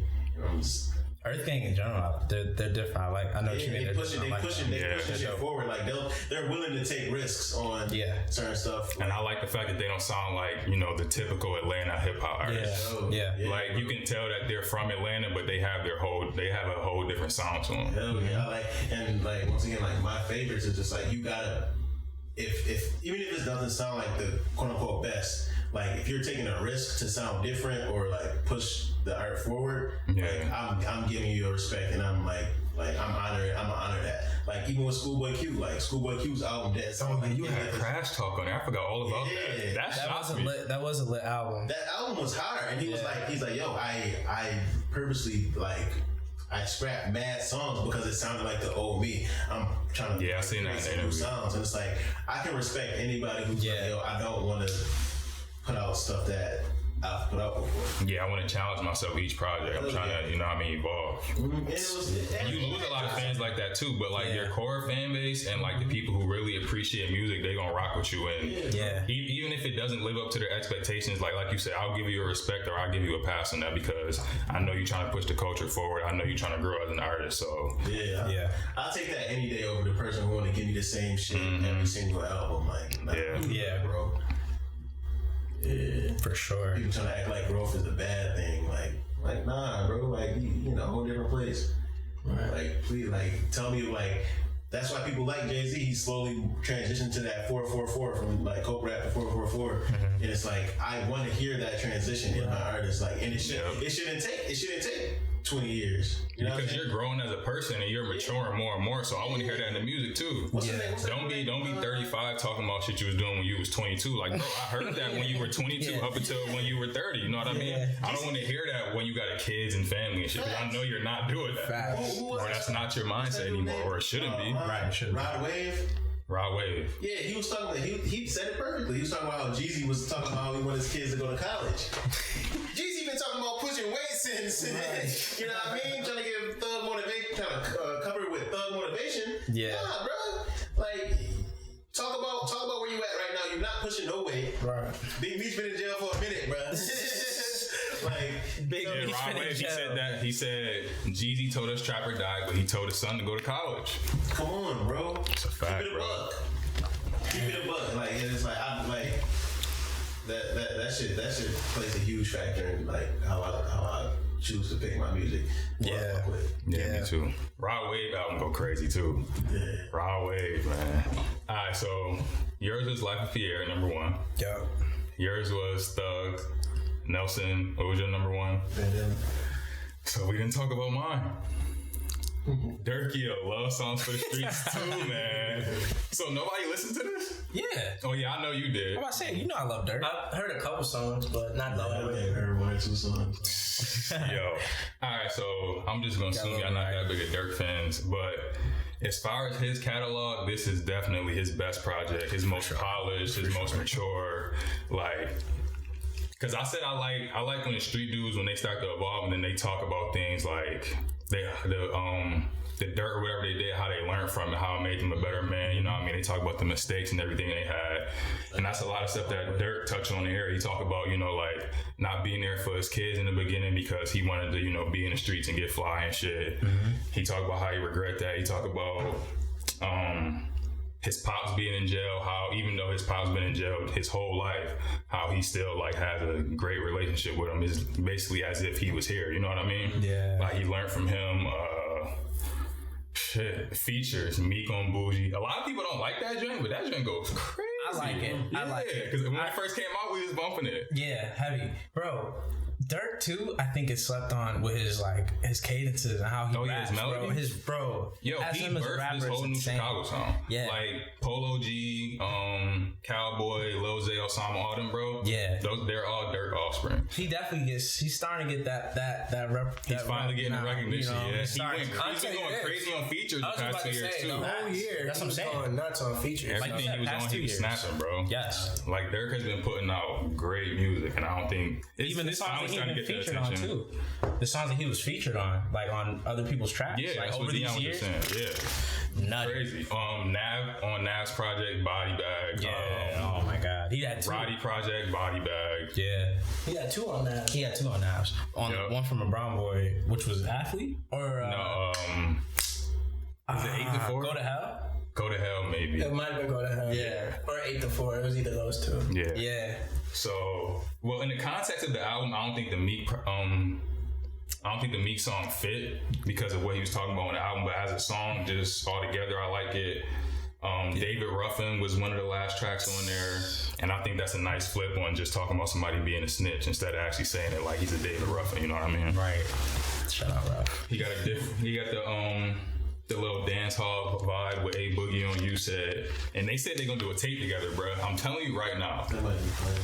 I'm just. Earth Gang in general, they're different. I know what you mean. They pushing shit forward. Like they're willing to take risks on certain stuff. and I like the fact that they don't sound like, the typical Atlanta hip hop artist. Yeah. Like you can tell that they're from Atlanta, but they have a whole different sound to them. Hell yeah. And once again, like my favorites is just like you gotta if even if it doesn't sound like the quote unquote best, like if you're taking a risk to sound different or like push the art forward, like I'm giving you your respect, and I'm like I'm honored that. Like even with Schoolboy Q, like Schoolboy Q's album that song like You had Crash Talk on there. I forgot all about that. That was a lit album. That album was hard, and he's like, yo, I purposely like I scrapped mad songs because it sounded like the old me. I'm trying to I seen that some new sounds, and it's like I can respect anybody who's like, yo, I don't want to put out stuff that I've put out before. Yeah, I want to challenge myself each project. I'm trying to, evolve. And you lose a lot of fans like that too, but like your core fan base and like the people who really appreciate music, they gonna rock with you. And even if it doesn't live up to their expectations, like you said, I'll give you a respect or I'll give you a pass on that because I know you're trying to push the culture forward. I know you're trying to grow as an artist. So I'll take that any day over the person who want to give me the same shit every single album. Bro. Yeah, for sure. People trying to act like growth is a bad thing. Like Like, nah, bro. Like, you know, whole different place. Right. Like, please, like, tell me, like, that's why people like Jay-Z. He slowly transitioned to that 444 from like Coke Rap to 444, and it's like I want to hear that transition in my artist. Like, and it shouldn't take 20 years. You know, because you're growing as a person and you're maturing more and more. So I want to hear that in the music too. Don't be 35 talking about shit you was doing when you was 22. Like, bro, I heard that when you were 22 up until when you were 30. You know what I mean? I don't want to hear that when you got a kids and family and shit. Because I know you're not doing that. Or that's not your mindset anymore. Or it shouldn't be. Right? Shouldn't. Rod Wave. Yeah, he was talking. He said it perfectly. He was talking about how Jeezy was talking about how he wanted his kids to go to college. Jeezy been talking about pushing weight since, you know what I mean? Trying to give thug motivation, trying to cover it with thug motivation. Yeah, nah, bro. Like, talk about where you at right now. You're not pushing no weight. Right. Big Meech's been in jail for a minute, bro. Like, Rod Wave, he said Jeezy told us Trapper died, but he told his son to go to college. Come on, bro. It's a fact, Keep it a bro. buck. Keep it a buck. Like, and it's like I'm like that shit plays a huge factor in like how I choose to pick my music. Yeah, me too. Rod Wave album go crazy too. Yeah. Rod Wave, man. All right, so yours was Life of Pierre, number 1. Yep. Yours was Thug. Nelson, what was your number 1? So we didn't talk about mine. Durkio, love songs for the streets too, man. So nobody listened to this? Yeah. Oh yeah, I know you did. I'm about to say, you know I love Durk. I heard a couple songs, but not that I heard 1 or 2 songs. Yo. Alright, so I'm just gonna assume y'all not that big of Durk fans, but as far as his catalog, this is definitely his best project, his most polished, his most mature, like. Cause I said I like when the street dudes, when they start to evolve and then they talk about things like the dirt or whatever they did, how they learned from it, how it made them a better man. You know what I mean? They talk about the mistakes and everything they had, and that's a lot of stuff that Dirk touched on here. He talked about, you know, like not being there for his kids in the beginning because he wanted to, you know, be in the streets and get fly and shit. He talked about how he regret that. He talked about his pops being in jail, how even though his pops been in jail his whole life, how he still like has a great relationship with him. Is basically as if he was here, you know what I mean? Yeah. Like he learned from him. Features Meek on Bougie. A lot of people don't like that joint, but that joint goes crazy. I like it. Yeah, I like it. Because when it first came out, we was bumping it. Yeah, heavy. Bro, Dirk too, I think is slept on with his like his cadences and how he raps, his melody. Bro. Yo, he birthed this whole new Chicago song. Yeah, like Polo G, Cowboy, Lil Zay, Osama, all them, bro. Yeah, they're all Dirk offspring. He definitely he's starting to get that rep. He's finally getting the recognition. You know, yeah, he's been going crazy on features the past 2 years too. The whole year, that's what I'm saying. Going nuts on features. Everything he was on, he was snapping, bro. Yes, like Dirk has been putting out great music, and I don't think even the songs that he been featured on too. The songs that he was featured on, like on other people's tracks, yeah, like over these years. Yeah, nutty. Crazy. Nav on Nav's project, Body Bag. Yeah. Oh my God, he had 2. Roddy project, Body Bag. Yeah, he had 2 on Navs. He had 2 on Navs. On one from a Brown Boy, which was Athlete or no, is it 8 to 4? Go to Hell. Go to Hell, maybe. It might have been Go to Hell. Yeah, or 8 to 4. It was either those 2. Yeah. Yeah. So, well, in the context of the album, I don't think the Meek song fit because of what he was talking about in the album. But as a song, just all together, I like it. David Ruffin was one of the last tracks on there, and I think that's a nice flip on just talking about somebody being a snitch instead of actually saying it like he's a David Ruffin. You know what I mean? Right. Shout out, Ruff. He got the little dance hall vibe with A Boogie on You Said, and they said they're gonna do a tape together, bro. I'm telling you right now,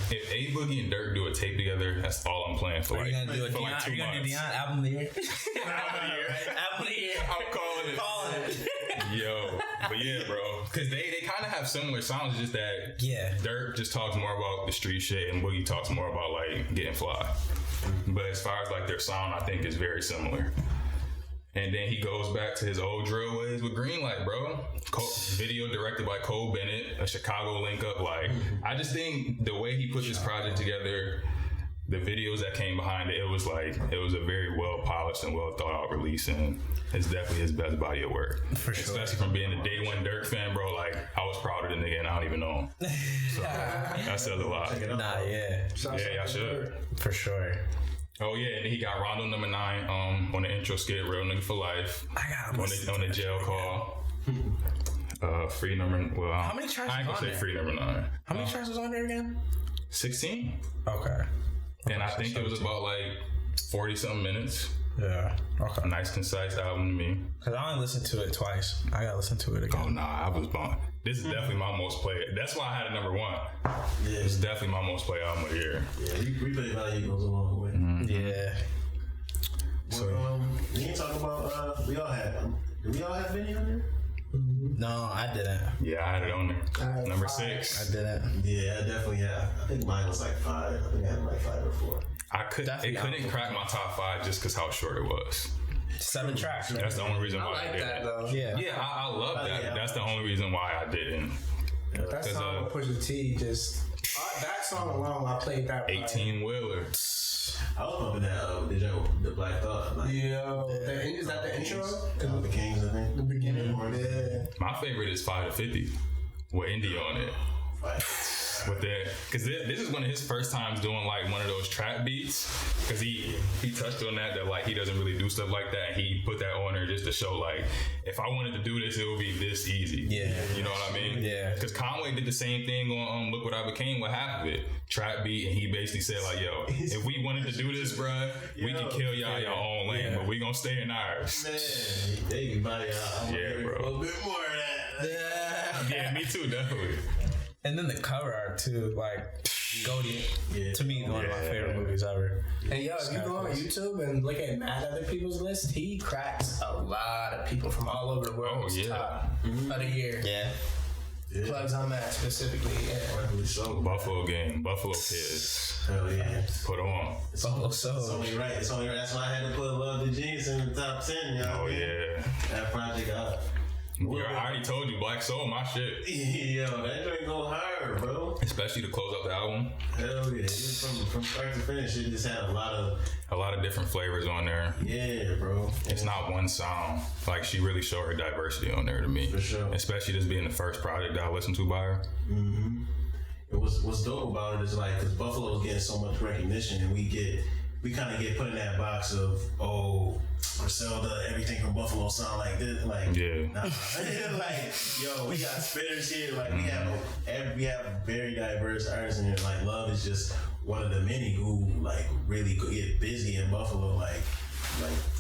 if A Boogie and Dirk do a tape together, that's all I'm playing for. Are you gonna do a Deion? Are you gonna do Deion album of the year? Album of the year. I'm calling it. Yo, but yeah, bro, because they kind of have similar sounds. Just that Dirk just talks more about the street shit, and Boogie talks more about like getting fly. But as far as like their sound, I think is very similar. And then he goes back to his old drill ways with Greenlight, bro. Video directed by Cole Bennett, a Chicago link up. Like, I just think the way he put this project together, the videos that came behind it, it was a very well polished and well thought out release, and it's definitely his best body of work. For sure. Especially from being a day one Dirk fan, bro. Like, I was proud of the nigga and I don't even know him. So that says a lot. Nah, yeah. Yeah, y'all should. For sure. Oh yeah, and he got Rondo number 9 on the intro skit, Real Nigga for Life. I got on the jail call. Free number. Well, how many tracks I ain't was gonna on say there? free number 9. How many tracks was on there again? 16. Okay. And I think it was about like 40 something minutes. Yeah. Okay. A nice concise album to me. Cause I only listened to it twice. I gotta listen to it again. Oh nah, I was bummed. This is definitely my most played. That's why I had it number 1. Yeah. This is definitely my most played album of the year. Yeah, replay value goes a long way. Yeah. Well, we ain't talking about, we all had, did we all have Benny on there? No, I didn't. Yeah, I had it on there. Number 6. I didn't. Yeah, I definitely have. I think mine was like 5. I think I had like 5 or 4. Definitely It couldn't crack my top 5 just because how short it was. 7 tracks. That's the only reason why I like didn't. that though. Yeah. Yeah, I love that. yeah. That's the only reason why I didn't. That song with Pusha T just that song alone, I played that. 18-wheeler. I was bumping that, the Black Thought. Like, Is that the intro? The Kings, I think. The beginning. Yeah. My favorite is 5 to 50 with India on it. With that, because this is one of his first times doing like one of those trap beats. Because he touched on that like he doesn't really do stuff like that. He put that on there just to show like if I wanted to do this, it would be this easy. Yeah, you know what I mean? Yeah. Because Conway did the same thing on Look What I Became with half of it, trap beat, and he basically said like, yo, if we wanted to do this, bruh, we can kill y'all your own lane, but we gonna stay in ours. Man, they can buy y'all. Yeah, bro. A little bit more of that. Yeah, me too, definitely. And then the cover art too, like Goldie. Yeah. To me, one of my favorite movies ever. And yo, if you go on YouTube and look at mad other people's list, he cracks a lot of people from all over the world. Top of the year. Yeah. Plugs on that specifically. Yeah. Rightfully so. Buffalo game, Buffalo kids. Hell yeah. Put on. Buffalo It's Soul. only right. It's only right. That's why I had to put Love the Genius in the top 10. You know Oh what I mean? yeah. That project out. Yo, I already told you, Black Soul, my shit. Yo, that joint go hard, bro. Especially to close out the album. Hell yeah. From start to finish, it just had a lot of different flavors on there. yeah, bro. It's not one sound. Like she really showed her diversity on there to me. For sure. Especially this being the first project that I listened to by her. What's dope about it is like, because Buffalo's getting so much recognition, and we kind of get put in that box of, oh, Griselda, everything from Buffalo sound like this. Like, Yeah. nah. Like, yo, we got spitters here. Like, we have very diverse artists in here. Like, Love is just one of the many who like really get busy in Buffalo. Like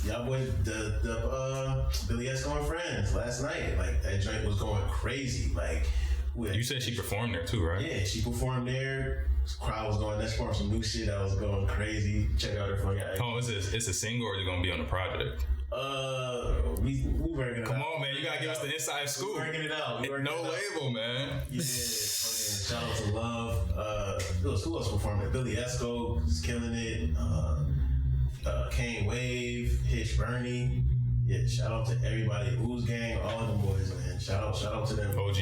y'all boys, the Billy Esco and Friends last night. Like, that joint was going crazy. Like, You said she performed there too, right? yeah, she performed there. Crowd was going. That's for some new shit that was going crazy. Check out her fucking. Oh, it's a single or is it gonna be on the project? We working it Come out. on, man, you gotta give us the inside We scoop. working it out. We working No it out. label, man. Yeah, fucking shout out to Love. Who else performed it? Billy Esco is killing it. Kane Wave, Hitch Bernie. Yeah, shout out to everybody. Ooze Gang, all of them boys, man. Shout out to them. OG,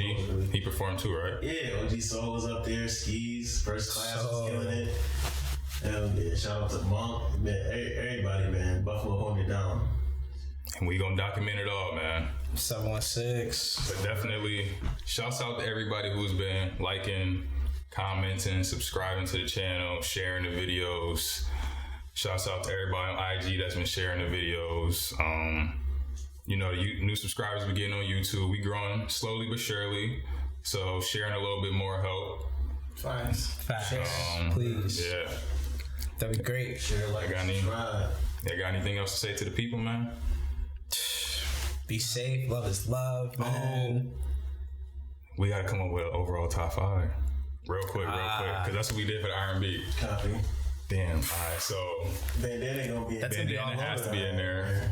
he performed too, right? Yeah, OG Soul was up there. Skis, First Class was killing it. Hell yeah, shout out to Monk. Man, everybody, man. Buffalo holding it down. And we gonna document it all, man. 716. But definitely, shouts out to everybody who's been liking, commenting, subscribing to the channel, sharing the videos. Shouts out to everybody on IG that's been sharing the videos. New subscribers we getting on YouTube. We growing slowly but surely. So sharing a little bit more help. Fine. Facts. Um, Please. Yeah. That'd be great. Share, like, got any- subscribe. Yeah, got anything else to say to the people, man? Be safe. Love is love, man. We gotta come up with an overall top 5. Real quick, because that's what we did for the R&B. Copy. Damn. All right, so Bandana gonna be. That's gonna be Bandana all has over to be in there.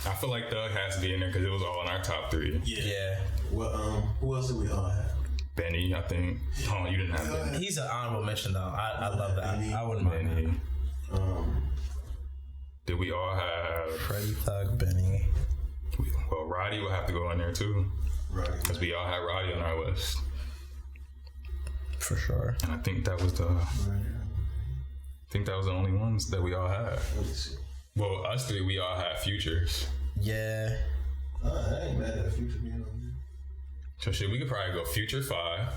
I feel like Thug has to be in there because it was all in our top 3. Yeah. Well, who else do we all have? Benny, I think. Oh, you didn't have Benny. He's an honorable mention though. I love that. I wouldn't mind that. Benny. Did we all have? Freddie, Thug, Benny. Well, Roddy will have to go in there too Right. because we all had Roddy on our list, For sure. and I think that was the only ones that we all had. Let me see. Well, us 3, we all had Futures. Yeah. I ain't mad at Future being on there. So shit, we could probably go Future 5.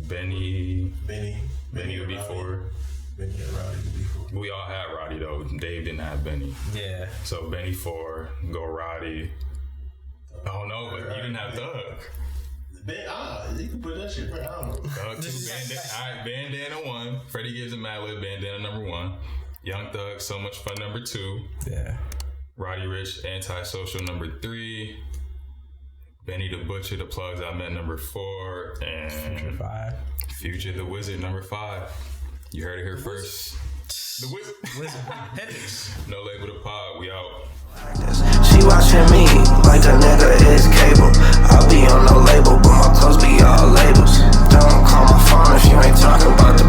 Benny Benny would be Roddy. 4. Benny and Roddy to be 4. We all had Roddy though. Dave didn't have Benny. Yeah. So Benny 4, go Roddy. Oh no, but you didn't have Thug. You can put that shit right. I don't know. Thug 2, Alright, Bandana 1. Freddie Gibbs and Madlib, Bandana number 1. Young Thug, So Much Fun number 2. Yeah. Roddy Ricch, Antisocial number 3. Benny the Butcher, The Plugs I Met number 4. And Future 5. Future the Wizard number 5. You heard it here first. The Wizard. Nolabelthepod, we out. She watching me like a nigga is cable. I be on no label, but my clothes be all labels. Don't call my phone if you ain't talking about the